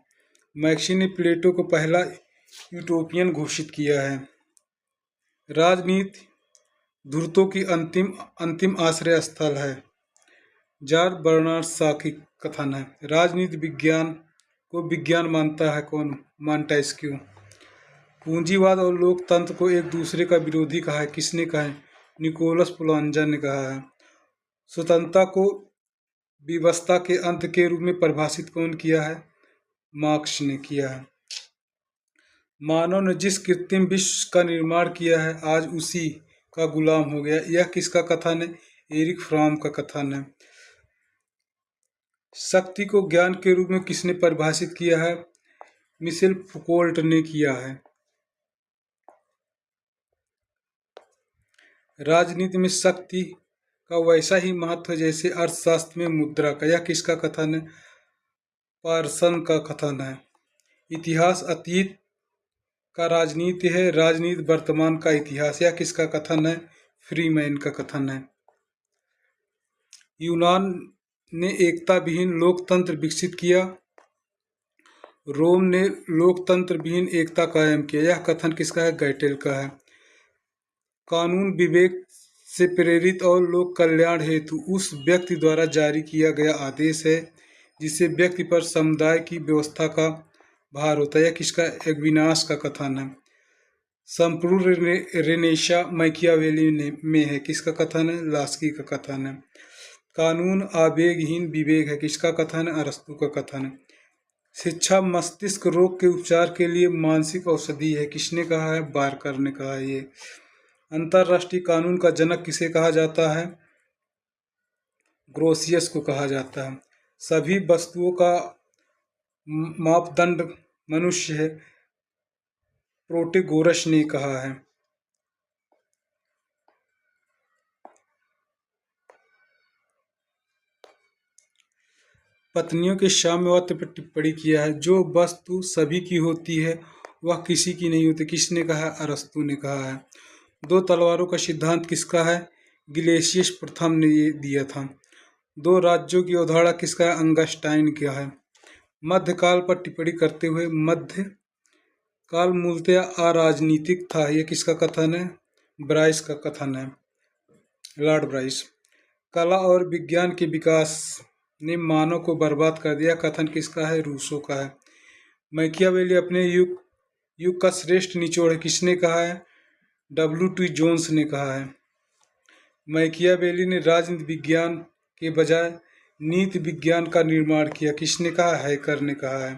मैक्सी ने प्लेटो को पहला यूटोपियन घोषित किया है। राजनीति धूर्तों की अंतिम आश्रय स्थल है, जॉर्ज बर्नार्ड शॉ की कथन है। राजनीति विज्ञान को विज्ञान मानता है कौन? मॉन्टेस्क्यू। पूंजीवाद और लोकतंत्र को एक दूसरे का विरोधी कहा है, किसने कहा है? निकोलस पुलांजा ने कहा है। स्वतंत्रता को विवशता के अंत के रूप में परिभाषित कौन किया है? मार्क्स ने किया है। मानव ने जिस कृत्रिम विश्व का निर्माण किया है आज उसी का गुलाम हो गया, यह किसका कथन है? एरिक फ्रॉम का कथन है। शक्ति को ज्ञान के रूप में किसने परिभाषित किया है? मिशेल फुकोल्ट ने किया है। राजनीति में शक्ति का वैसा ही महत्व जैसे अर्थशास्त्र में मुद्रा का, यह किसका कथन है? पार्सन का कथन है। इतिहास अतीत का राजनीति है, राजनीति वर्तमान का इतिहास, यह किसका कथन है? फ्रीमैन का कथन है। यूनान ने एकता विहीन लोकतंत्र विकसित किया, रोम ने लोकतंत्र विहीन एकता कायम किया, यह कथन किसका है? गैटेल का है। कानून विवेक से प्रेरित और लोक कल्याण हेतु उस व्यक्ति द्वारा जारी किया गया आदेश है जिससे व्यक्ति पर समुदाय की व्यवस्था का भार होता है। यह किसका एक विनाश का कथन है। संपूर्ण रेनेशा मैकियावेली में है, किसका कथन है, लास्की का कथन है। कानून आवेगहीन विवेक है, किसका कथन है, अरस्तु का कथन है। शिक्षा मस्तिष्क रोग के उपचार के लिए मानसिक औषधि है, किसने कहा है, बारकर ने कहा है। ये अंतरराष्ट्रीय कानून का जनक किसे कहा जाता है, ग्रोसियस को कहा जाता है। सभी वस्तुओं का मापदंड मनुष्य है, प्रोटेगोरस ने कहा है। पत्नियों के साम्यवाद पर टिप्पणी किया है, जो वस्तु सभी की होती है वह किसी की नहीं होती, किसने कहा, अरस्तु ने कहा है। दो तलवारों का सिद्धांत किसका है, ग्लेशियस प्रथम ने ये दिया था। दो राज्यों की अवधारणा किसका है, अंगस्टाइन का है। मध्यकाल पर टिप्पणी करते हुए, मध्य काल मूलतः अराजनीतिक था, यह किसका कथन है, ब्राइस का कथन है, लॉर्ड ब्राइस। कला और विज्ञान के विकास ने मानव को बर्बाद कर दिया, कथन किसका है, रूसो का है। मैकियावेली अपने युग का श्रेष्ठ निचोड़ है, किसने कहा है, W.T. जोन्स ने कहा है। मैकियावेली ने राजनीति विज्ञान के बजाय नीति विज्ञान का निर्माण किया, किसने कहा, हैकर ने कहा है।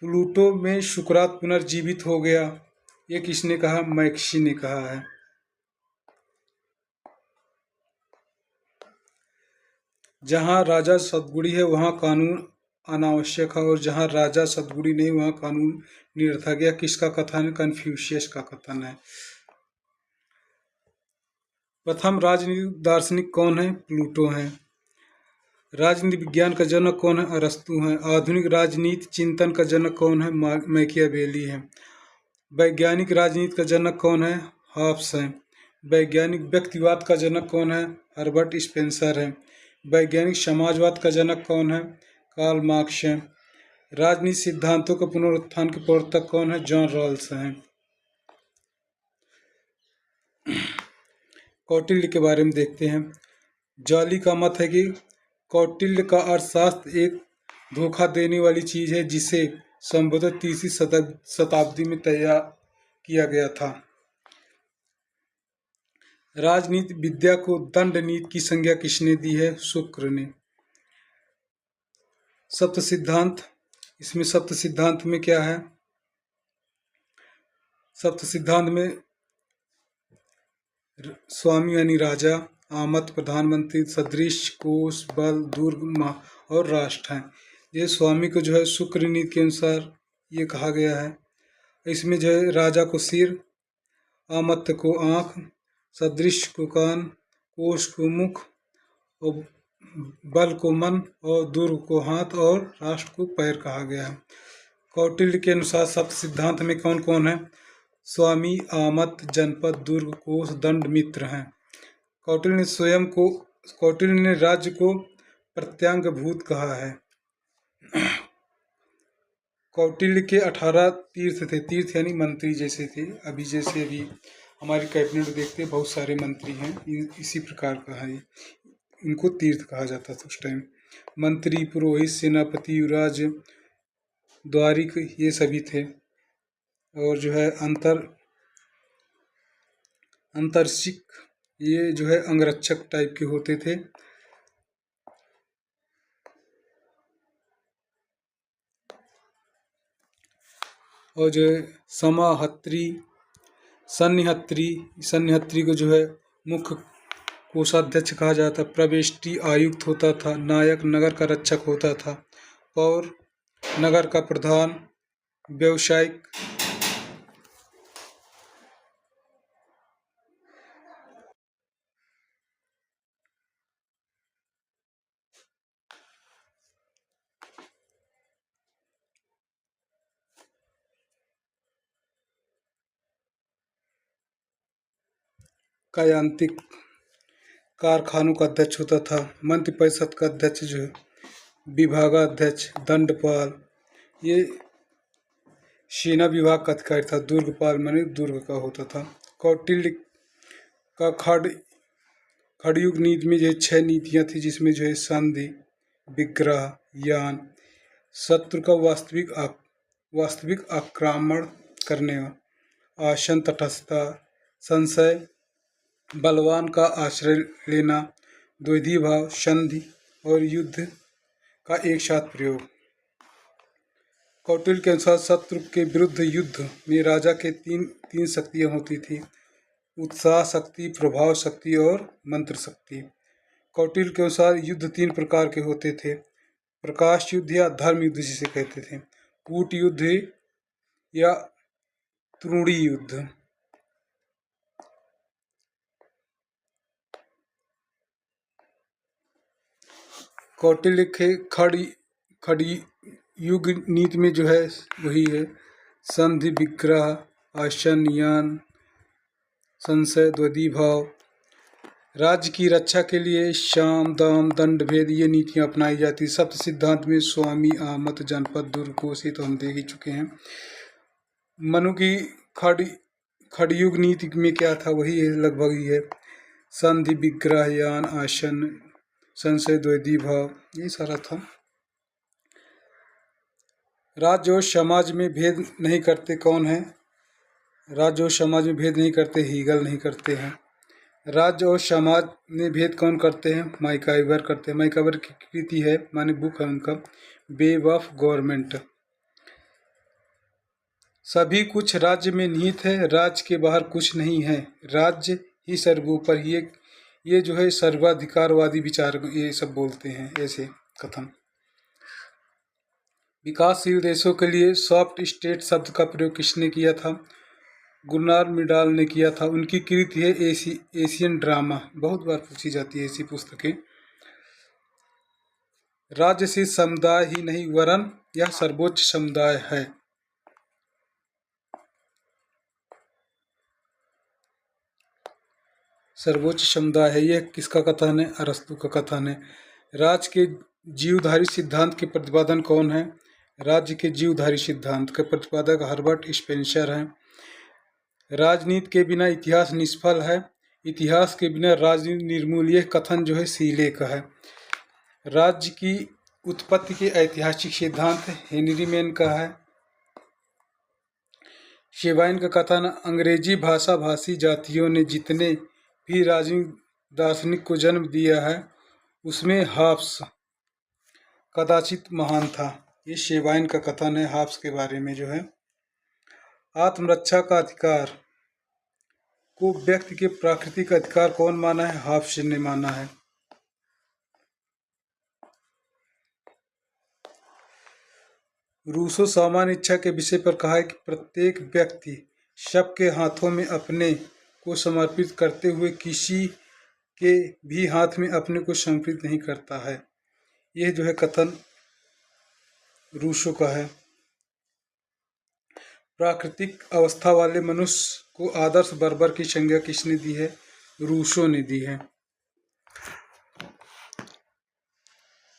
प्लूटो में सुकरात पुनर्जीवित हो गया, ये किसने कहा, मैक्सी ने कहा है। जहाँ राजा सद्गुणी है वहाँ कानून अनावश्यक है, और जहाँ राजा सद्गुणी नहीं वहाँ कानून निरर्थक है, किसका कथन है, कन्फ्यूशियस का कथन है। प्रथम राजनीतिक दार्शनिक कौन है, प्लूटो है। राजनीति विज्ञान का जनक कौन है, अरस्तु है। आधुनिक राजनीति चिंतन का जनक कौन है, मैकियावेली है। वैज्ञानिक राजनीति का जनक कौन है, हॉब्स है। वैज्ञानिक व्यक्तिवाद का जनक कौन है, हर्बर्ट स्पेंसर है। वैज्ञानिक समाजवाद का जनक कौन है, कार्ल मार्क्स है। राजनीति सिद्धांतों के पुनरुत्थान के प्रवर्तक कौन है, जॉन रॉल्स हैं। कौटिल्य के बारे में देखते हैं। जॉली का मत है कि कौटिल्य का अर्थशास्त्र एक धोखा देने वाली चीज है जिसे संभवतः तीसरी शताब्दी में तैयार किया गया था। राजनीति विद्या को दंड नीति की संज्ञा किसने दी है, शुक्र ने। सप्त सिद्धांत, इसमें सप्त सिद्धांत में क्या है, सप्त सिद्धांत में स्वामी यानी राजा, आमत प्रधानमंत्री, सदृश, कोष, बल, दुर्ग और राष्ट्र हैं। ये स्वामी को जो है शुक्र नीति के अनुसार ये कहा गया है। इसमें जो है राजा को सिर, आमत्य को आँख, सदृश को कान, कोष को मुख, और बल को मन, और दुर्ग को हाथ, और राष्ट्र को पैर कहा गया है। कौटिल्य के अनुसार सप्त सिद्धांत में कौन कौन है, स्वामी, आमत, जनपद, दुर्ग, कोष, दंड, मित्र हैं। कौटिल्य ने राज्य को प्रत्यांग भूत कहा है। कौटिल्य के 18 तीर्थ थे, तीर्थ यानी मंत्री जैसे थे, जैसे अभी हमारी कैबिनेट देखते बहुत सारे मंत्री हैं, इसी प्रकार का है। इनको तीर्थ कहा जाता था उस टाइम। मंत्री, पुरोहित, सेनापति, युवराज, द्वारिक, ये सभी थे। और जो है अंतरशिक, ये जो है अंगरक्षक टाइप के होते थे। और जो है सन्निहत्री को जो है मुख्य कोषाध्यक्ष कहा जाता। प्रविष्टि आयुक्त होता था। नायक नगर का रक्षक होता था। और नगर का प्रधान, व्यावसायिक का यांत्रिक कारखानों का अध्यक्ष होता था। मंत्रिपरिषद का अध्यक्ष जो है विभागाध्यक्ष, दंडपाल, ये सेना विभाग का अधिकारी था। दुर्गपाल माने दुर्ग का होता था। कौटिल्य का खड़युग नीति में जो 6 नीतियाँ थी, जिसमें जो है संधि, विग्रह, यान, शत्रु का वास्तविक आक्रमण करने, आसन, तटस्थता, संशय, बलवान का आश्रय लेना, द्वैधी भाव, संधि और युद्ध का एक साथ प्रयोग। कौटिल्य के अनुसार शत्रु के विरुद्ध युद्ध में राजा के तीन शक्तियाँ होती थी: उत्साह शक्ति, प्रभाव शक्ति और मंत्र शक्ति। कौटिल्य के अनुसार युद्ध 3 प्रकार के होते थे: प्रकाश युद्ध या धर्म युद्ध जिसे कहते थे, कूट युद्ध या त्रुणी युद्ध। कौटिल्य के खड़ी युग नीति में जो है वही है संधि, विग्रह, आसन, यान, संशय, द्वैधी भाव। राज्य की रक्षा के लिए साम, दाम, दंड, भेद ये नीतियाँ अपनाई जाती। सप्त सिद्धांत में स्वामी, आमत, जनपद, दुर्ग, कोशी तो हम देख ही चुके हैं। मनु की खड़युग नीति में क्या था, वही है, लगभग ही है, संधि, विग्रह, यान, आसन, संशय, द्वैधी भाव, ये सारा था। राज्य और समाज में भेद नहीं करते कौन है? राज्य और समाज में भेद नहीं करते, हीगल नहीं करते हैं। राज्य और समाज में भेद कौन करते हैं? मैकाइवर करते हैं। मैकाइवर की कृति है, माने बुक है उनका, वेब ऑफ गवर्नमेंट। सभी कुछ राज्य में निहित है, राज्य के बाहर कुछ नहीं है, राज्य ही सर्वोपर। ये जो है सर्वाधिकारवादी विचार ये सब बोलते हैं, ऐसे कथन। विकासशील देशों के लिए सॉफ्ट स्टेट शब्द का प्रयोग किसने किया था? गुरनार मिडाल ने किया था। उनकी कृति है एशियन ड्रामा, बहुत बार पूछी जाती है ऐसी पुस्तकें। राज्य से समुदाय ही नहीं वरन यह सर्वोच्च समुदाय है। सर्वोच्च समुदाय है, यह किसका कथन है? अरस्तु का कथन है। राज्य के जीवधारी सिद्धांत के प्रतिपादन कौन है? राज्य के जीवधारी सिद्धांत के प्रतिपादक हर्बर्ट स्पेंसर हैं। राजनीति के बिना इतिहास निष्फल है, इतिहास के बिना राजनीति निर्मूल, यह कथन जो है सीले का है। राज्य की उत्पत्ति के ऐतिहासिक सिद्धांत हेनरी मैन का है। शेवाइन का कथन, अंग्रेजी भाषा भाषी जातियों ने जितने भी राजनीतिक दार्शनिक को जन्म दिया है, उसमें हॉब्स कदाचित महान था। ये शेवाइन का कथन है हॉब्स के बारे में जो है। आत्मरक्षा का अधिकार को व्यक्ति के प्राकृतिक अधिकार कौन माना है? हॉब्स ने माना है। रूसो सामान्य इच्छा के विषय पर कहा है कि प्रत्येक व्यक्ति सबके हाथों में अपने को समर्पित करते हुए किसी के भी हाथ में अपने को समर्पित नहीं करता है। यह जो है कथन रूसो का है। प्राकृतिक अवस्था वाले मनुष्य को आदर्श बर्बर की संज्ञा किसने दी है? रूसो ने दी है।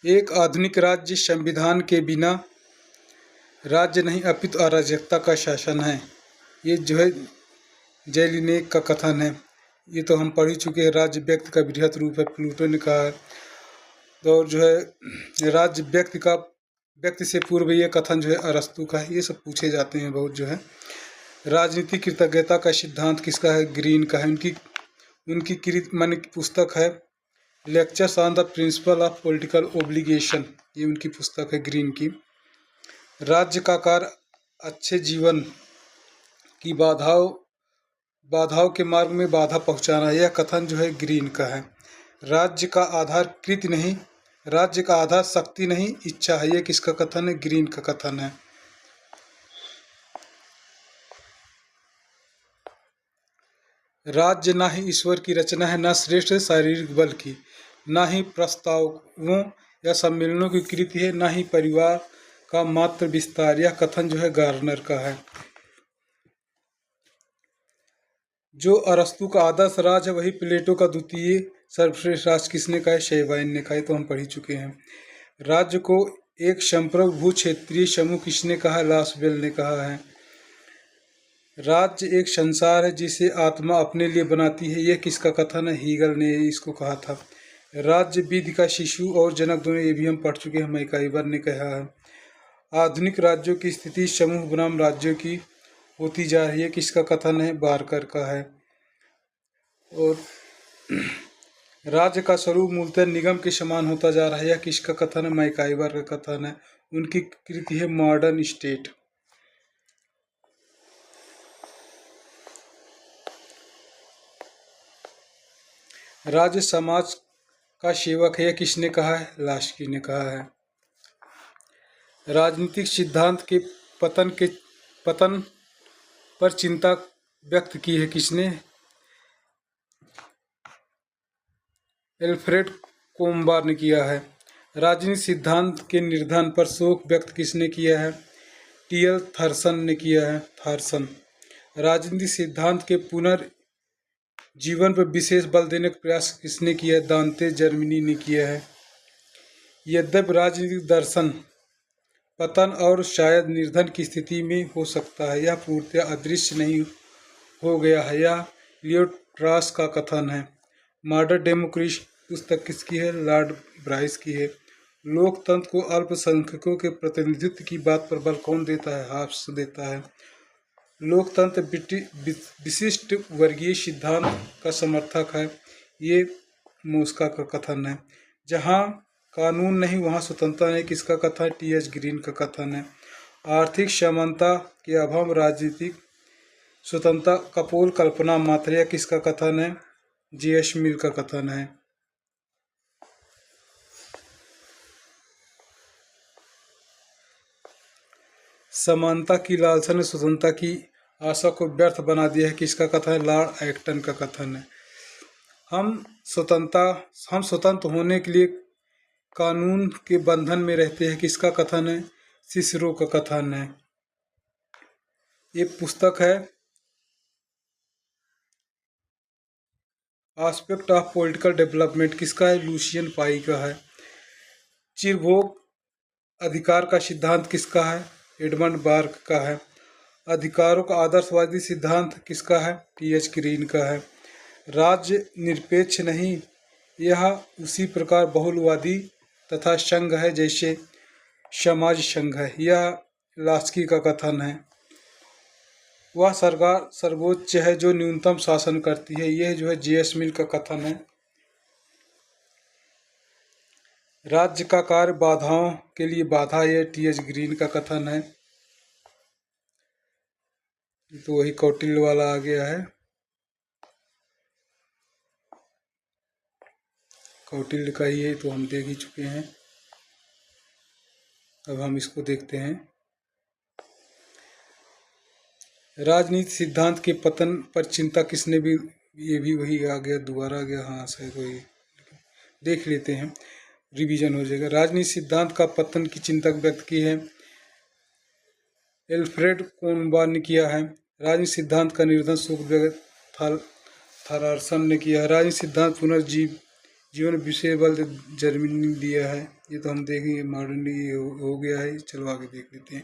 एक आधुनिक राज्य संविधान के बिना राज्य नहीं अपितु अराजकता का शासन है। ये जो है जेलिनेक का कथन है। ये तो हम पढ़ ही चुके हैं। राज्य व्यक्ति का बृहत रूप है, प्लूटो ने कहा है। और जो है राज्य व्यक्ति से पूर्व ये कथन जो है अरस्तु का है। ये सब पूछे जाते हैं बहुत जो है। राजनीतिक कृतज्ञता का सिद्धांत किसका है? ग्रीन का है। उनकी मन की पुस्तक है lectures on the principle of political obligation. ये उनकी पुस्तक है ग्रीन की। राज्य का कार्य अच्छे जीवन की बाधाओं के मार्ग में बाधा पहुंचाना, यह कथन जो है ग्रीन का है। राज्य का आधार कृत्य नहीं, राज्य का आधार शक्ति नहीं इच्छा है। यह किसका कथन है? ग्रीन का कथन है। राज्य ना ही ईश्वर की रचना है, न श्रेष्ठ शारीरिक बल की, न ही प्रस्तावों या सम्मेलनों की कृति है, न ही परिवार का मात्र विस्तार। यह कथन जो है गार्नर का है। जो अरस्तु का आदर्श राज है वही प्लेटो का द्वितीय सर्वश्रेष्ठ राज किसने कहा है? शेवाइन ने कहा है, तो हम पढ़ ही चुके हैं। राज्य को एक संप्रभु भू क्षेत्रीय समूह किसने कहा है? लासबेल ने कहा है। राज्य एक संसार है जिसे आत्मा अपने लिए बनाती है, यह किसका कथन है? हीगल ने इसको कहा था। राज्य विधि का शिशु और जनक दोनों, ये भी हम पढ़ चुके हैं, मैकाइवर ने कहा है। आधुनिक राज्यों की स्थिति समूह बनाम राज्यों की होती जा रही है, किसका कथन है? बारकर का है। और राज्य का स्वरूप मूलतः निगम के समान होता जा रहा है, यह किसका कथन है? मैकाइवर का कथन है। उनकी कृति है मॉडर्न स्टेट। राज्य समाज का सेवक है, यह किसने कहा है? लास्की ने कहा है। राजनीतिक सिद्धांत के पतन पर चिंता व्यक्त की है, किसने? एल्फ्रेड कोम्बार ने किया है। राजनीतिक सिद्धांत के निर्धारण पर शोक व्यक्त किसने किया है? टी.एल. थॉमसन ने किया है। थॉमसन। राजनीतिक सिद्धांत के पुनर्जीवन पर विशेष बल देने का प्रयास किसने किया है? दांते जर्मनी ने किया है। यद्यपि राजनीतिक दर्शन पतन और शायद निर्धन की स्थिति में हो सकता है, यह पूर्णतः अदृश्य नहीं हो गया है, यह लियो ट्रास का कथन है। मॉडर्न डेमोक्रेसी पुस्तक किसकी है? लॉर्ड ब्राइस की है। लोकतंत्र को अल्पसंख्यकों के प्रतिनिधित्व की बात पर बल कौन देता है? हॉब्स देता है। लोकतंत्र विशिष्ट वर्गीय सिद्धांत का समर्थक है, ये मोस्का का कथन है। जहाँ कानून नहीं वहाँ स्वतंत्रता नहीं, किसका कथन है? टी.एच. ग्रीन का कथन है। आर्थिक समानता के अभाव में राजनीतिक स्वतंत्रता कपोल कल्पना मात्र, यह किसका कथन है? जे.एस. मिल का कथन है। समानता की लालसा ने स्वतंत्रता की आशा को व्यर्थ बना दिया है, किसका कथन है? लॉर्ड एक्टन का कथन है। हम स्वतंत्र होने के लिए कानून के बंधन में रहते हैं, किसका कथन है? सिसरो का कथन है। ये पुस्तक है एस्पेक्ट ऑफ पॉलिटिकल डेवलपमेंट, किसका है? लुसियन पाई का है। चिरभोग अधिकार का सिद्धांत किसका है? एडमंड बार्क का है। अधिकारों का आदर्शवादी सिद्धांत किसका है? टी.एच. ग्रीन का है। राज्य निरपेक्ष नहीं, यह उसी प्रकार बहुलवादी तथा संघ है जैसे समाज संघ है, यह लास्की का कथन है। वह सरकार सर्वोच्च है जो न्यूनतम शासन करती है, यह जो है जे.एस. मिल का कथन है। राज्य का कार्य बाधाओं के लिए बाधा, यह टी.एच. ग्रीन का कथन है। तो वही कौटिल्य वाला आ गया है। कौटिल्य का ही है, तो हम देख ही चुके हैं। अब हम इसको देखते हैं। राजनीति सिद्धांत के पतन पर चिंता किसने भी, ये भी वही आ गया, दोबारा आ गया, हाँ शायद वही, देख लेते हैं, रिवीजन हो जाएगा। राजनीति सिद्धांत का पतन की चिंता व्यक्त की है एल्फ्रेड कोनबार ने किया है। राजनीति सिद्धांत का निर्धारण शोक थॉमसन ने किया है। राजनीति सिद्धांत पुनर्जीवन विषय बल जर्मनी ने दिया है, ये तो हम देखेंगे, मॉडर्नली हो गया है। चलो आगे देख लेते हैं।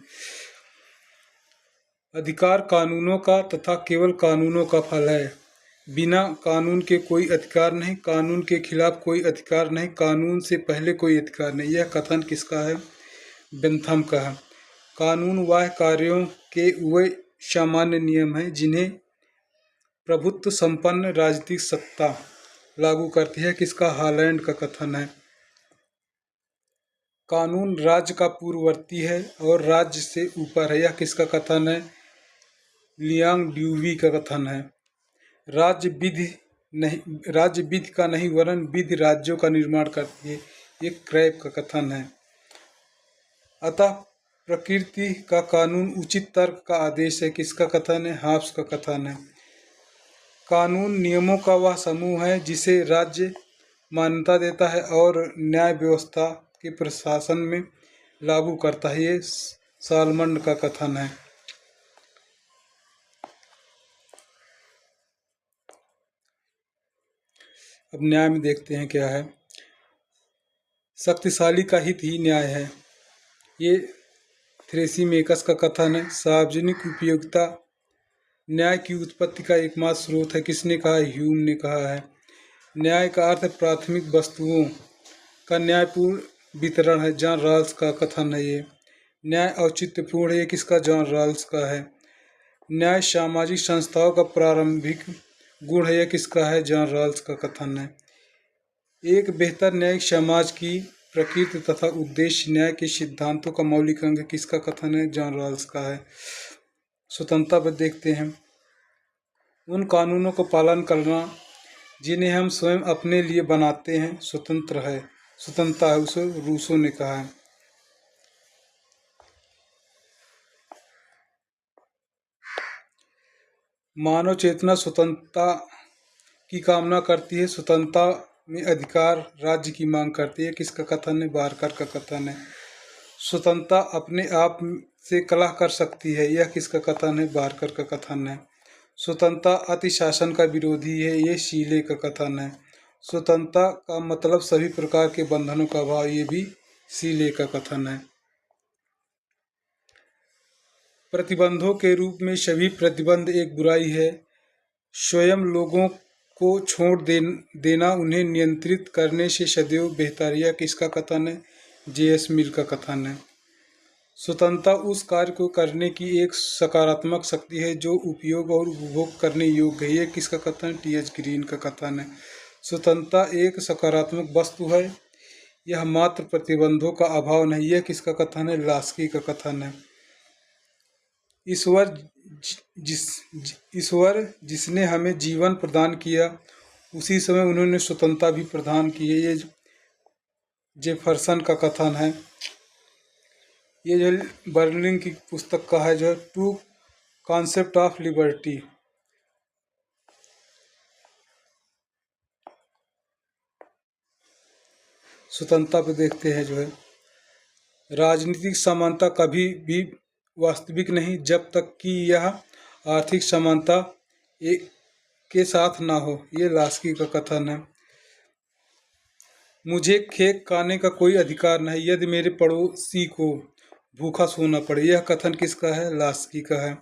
अधिकार कानूनों का तथा केवल कानूनों का फल है। बिना कानून के कोई अधिकार नहीं, कानून के खिलाफ कोई अधिकार नहीं, कानून से पहले कोई अधिकार नहीं, यह कथन किसका है? बेंथम का है। कानून वह कार्यों के वे सामान्य नियम हैं जिन्हें प्रभुत्व संपन्न राजनीतिक सत्ता लागू करती है, किसका? हॉलैंड का कथन है। कानून राज्य का पूर्ववर्ती है और राज्य से ऊपर है, यह किसका कथन है? लियांग ड्यूवी का कथन है। राज्य विधि का नहीं वरन विधि राज्यों का निर्माण करती है, ये क्रैब का कथन है। अतः प्रकृति का कानून उचित तर्क का आदेश है, किसका कथन है? हॉब्स का कथन है। कानून नियमों का वह समूह है जिसे राज्य मान्यता देता है और न्याय व्यवस्था के प्रशासन में लागू करता है, ये सालमंड का कथन है। अब न्याय में देखते हैं क्या है। शक्तिशाली का हित ही न्याय है, ये थ्रेसिमेकस का कथन है। सार्वजनिक उपयोगिता न्याय की उत्पत्ति का एकमात्र स्रोत है, किसने कहा? ह्यूम ने कहा है। न्याय का अर्थ प्राथमिक वस्तुओं का न्यायपूर्ण वितरण है, जॉन रॉल्स का कथन है ये। न्याय औचित्यपूर्ण है, ये किसका? जॉन रॉल्स का है। न्याय सामाजिक संस्थाओं का प्रारंभिक गुण है, यह किसका है? जॉन रॉल्स का कथन है। एक बेहतर न्यायिक समाज की प्रकृति तथा उद्देश्य न्याय के सिद्धांतों का मौलिक अंग है, किसका कथन है? जॉन रॉल्स का है। स्वतंत्रता पर देखते हैं। उन कानूनों का पालन करना जिन्हें हम स्वयं अपने लिए बनाते हैं स्वतंत्रता है, उसे रूसो ने कहा है। मानव चेतना स्वतंत्रता की कामना करती है, स्वतंत्रता में अधिकार राज्य की मांग करती है, किसका कथन है? बारकर का कथन है। स्वतंत्रता अपने आप से कलह कर सकती है, यह किसका कथन है? बारकर का कथन है। स्वतंत्रता अति शासन का विरोधी है, ये शीले का कथन है। स्वतंत्रता का मतलब सभी प्रकार के बंधनों का अभाव, ये भी शीले का कथन है। प्रतिबंधों के रूप में सभी प्रतिबंध एक बुराई है, स्वयं लोगों को छोड़ देना उन्हें नियंत्रित करने से सदैव बेहतर, यह किसका कथन है? जे.एस. मिल का कथन है। स्वतंत्रता उस कार्य को करने की एक सकारात्मक शक्ति है जो उपयोग और उपभोग करने योग्य है, यह किसका कथन है? टी.एच. ग्रीन का कथन है। स्वतंत्रता एक सकारात्मक वस्तु है, यह मात्र प्रतिबंधों का अभाव नहीं, यह किसका कथन है? लास्की का कथन है। ईश्वर जिसने हमें जीवन प्रदान किया उसी समय उन्होंने स्वतंत्रता भी प्रदान की है, ये जेफरसन का कथन है। ये जो बर्लिन की पुस्तक का है, जो टू कॉन्सेप्ट ऑफ लिबर्टी। स्वतंत्रता पे देखते हैं, जो है राजनीतिक समानता कभी भी वास्तविक नहीं जब तक कि यह आर्थिक समानता एक के साथ ना हो, ये लास्की का कथन है। मुझे खेत खाने का कोई अधिकार नहीं यदि मेरे पड़ोसी को भूखा सोना पड़े, यह कथन किसका है? लास्की का है।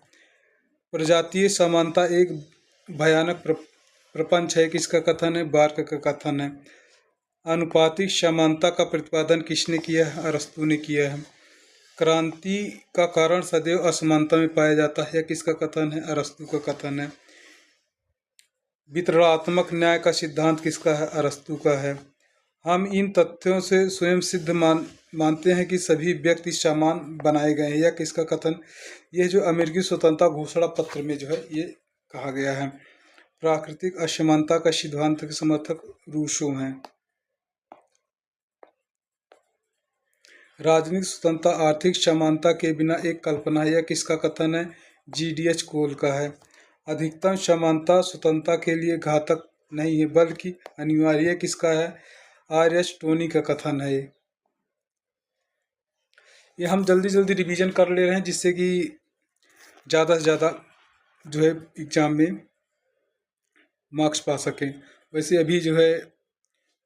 प्रजातीय समानता एक भयानक प्रपंच है, किसका कथन है? बार्क का कथन है। अनुपातिक समानता का प्रतिपादन किसने किया है? अरस्तु ने किया है। क्रांति का कारण सदैव असमानता में पाया जाता है, किसका कथन है? अरस्तु का कथन है। वितरणात्मक न्याय का सिद्धांत किसका है? अरस्तु का है। हम इन तथ्यों से स्वयं सिद्ध मानते हैं कि सभी व्यक्ति समान बनाए गए हैं, यह किसका कथन? यह जो अमेरिकी स्वतंत्रता घोषणा पत्र में जो है ये कहा गया है। प्राकृतिक असमानता का सिद्धांत के समर्थक रूसो हैं। राजनीतिक स्वतंत्रता आर्थिक समानता के बिना एक कल्पना है, यह किसका कथन है? जी.डी.एच. कोल का है। अधिकतम समानता स्वतंत्रता के लिए घातक नहीं है बल्कि अनिवार्य, किसका है? आर.एच. टोनी का कथन है। ये हम जल्दी जल्दी रिवीजन कर ले रहे हैं जिससे कि ज़्यादा से ज़्यादा जो है एग्ज़ाम में मार्क्स पा सकें। वैसे अभी जो है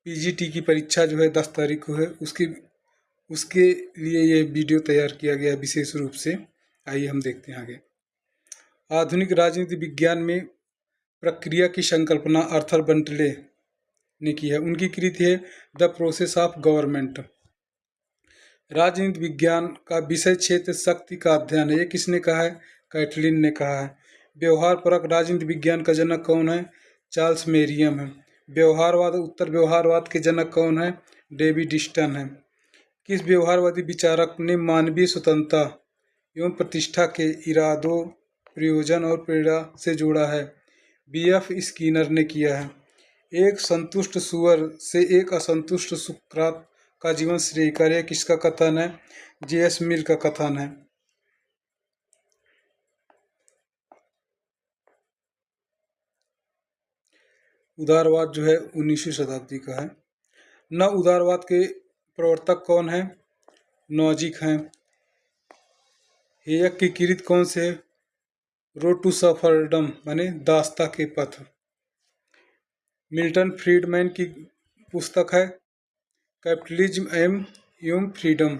पीजीटी की परीक्षा जो है 10 तारीख को है, उसके लिए ये वीडियो तैयार किया गया है विशेष रूप से। आइए हम देखते हैं आगे। आधुनिक राजनीति विज्ञान में प्रक्रिया की संकल्पना आर्थर बंटले ने की है। उनकी कृति है द प्रोसेस ऑफ गवर्नमेंट। राजनीति विज्ञान का विषय क्षेत्र शक्ति का अध्ययन है, ये किसने कहा है? कैटलिन ने कहा है। व्यवहार परक राजनीति विज्ञान का जनक कौन है? चार्ल्स मेरियम है। व्यवहारवाद उत्तर व्यवहारवाद के जनक कौन है? डेविड स्टन है। किस व्यवहारवादी विचारक ने मानवीय स्वतंत्रता एवं प्रतिष्ठा के इरादों, प्रयोजन और प्रेरणा से जोड़ा है? बी.एफ. स्किनर ने किया है। एक संतुष्ट सुअर से एक असंतुष्ट सुकरात का जीवन श्रेयकर है, किसका कथन है? जे.एस. मिल का कथन है। उदारवाद जो है 19वीं शताब्दी का है। न उदारवाद के प्रवर्तक कौन है? नॉजिक हैं। हेयक की कृत कौन से? रोड टू सफरडम माने दास्ता के पथ। मिल्टन फ्रीडमैन की पुस्तक है कैपिटलिज्म एवं फ्रीडम।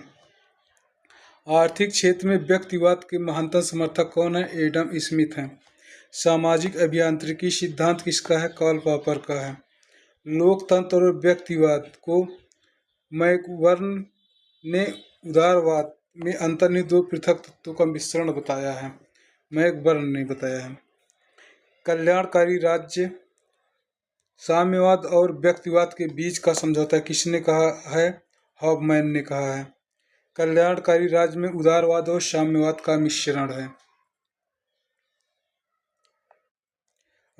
आर्थिक क्षेत्र में व्यक्तिवाद के महानतम समर्थक कौन है? एडम स्मिथ हैं। सामाजिक अभियांत्रिकी सिद्धांत किसका है? कार्ल पॉपर का है। लोकतंत्र और व्यक्तिवाद को मैकबर्न ने उदारवाद में अंतर्निहित दो पृथक तत्वों का मिश्रण बताया है। मैकबर्न ने बताया है। कल्याणकारी राज्य साम्यवाद और व्यक्तिवाद के बीच का समझौता किसने कहा है? हॉबमैन ने कहा है। कल्याणकारी राज्य में उदारवाद और साम्यवाद का मिश्रण है।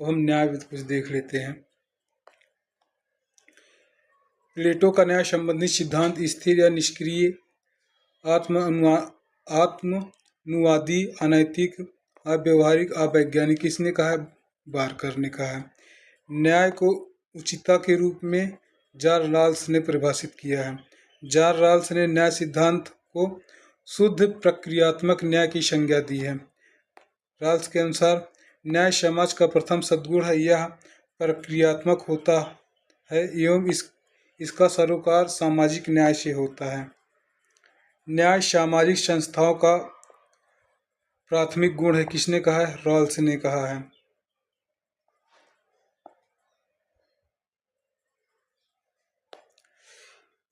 अब हम न्यायविद कुछ देख लेते हैं। प्लेटो का न्याय संबंधी सिद्धांत स्थिर या निष्क्रिय, आत्मनुवादी, अनैतिक, अव्यवहारिक, अवैज्ञानिक किसने कहा है? बार्कर ने कहा है। न्याय को उचितता के रूप में जार राल्स ने परिभाषित किया है। जार राल्स ने न्याय सिद्धांत को शुद्ध प्रक्रियात्मक न्याय की संज्ञा दी है। राल्स के अनुसार न्याय समाज का प्रथम सद्गुण है, यह प्रक्रियात्मक होता है एवं इसका सरोकार सामाजिक न्याय से होता है। न्याय सामाजिक संस्थाओं का प्राथमिक गुण है, किसने कहा है? राल्स ने कहा है।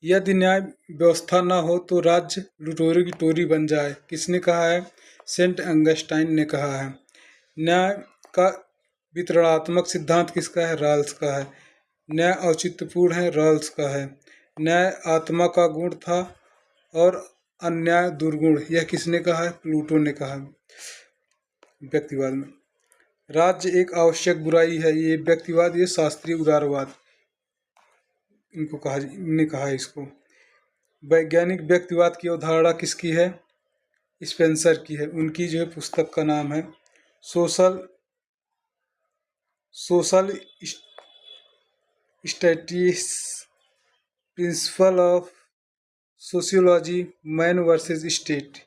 यदि न्याय व्यवस्था न हो तो राज्य लुटेरों की टोरी बन जाए, किसने कहा है? सेंट ऑगस्टाइन ने कहा है। न्याय का वितरणात्मक सिद्धांत किसका है? राल्स का है। न्याय औचित्यपूर्ण है, राल्स का है। न्याय आत्मा का गुण था और अन्याय दुर्गुण, यह किसने कहा है? प्लूटो ने कहा। व्यक्तिवाद में राज्य एक आवश्यक बुराई है, ये व्यक्तिवाद, ये शास्त्रीय उदारवाद इनको कहा, ने कहा इसको। वैज्ञानिक व्यक्तिवाद की अवधारणा किसकी है? स्पेंसर की है। उनकी जो है पुस्तक का नाम है Social Statics Principle of Sociology, Man versus State.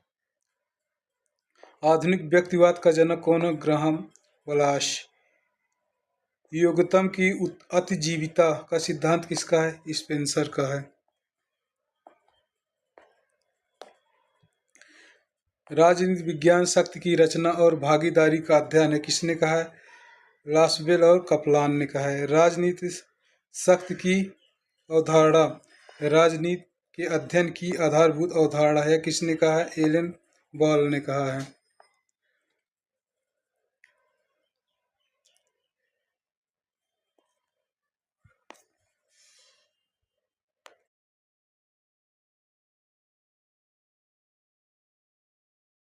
आधुनिक व्यक्तिवाद का जनक कौन है? ग्राहम वलाश। योग्यतम की अतिजीविता का सिद्धांत किसका है? स्पेंसर का है। राजनीति विज्ञान शक्ति की रचना और भागीदारी का अध्ययन है, किसने कहा है? लासबेल और कपलान ने कहा है। राजनीति शक्ति की अवधारणा राजनीति के अध्ययन की आधारभूत अवधारणा है, किसने कहा है? एलन बॉल ने कहा है।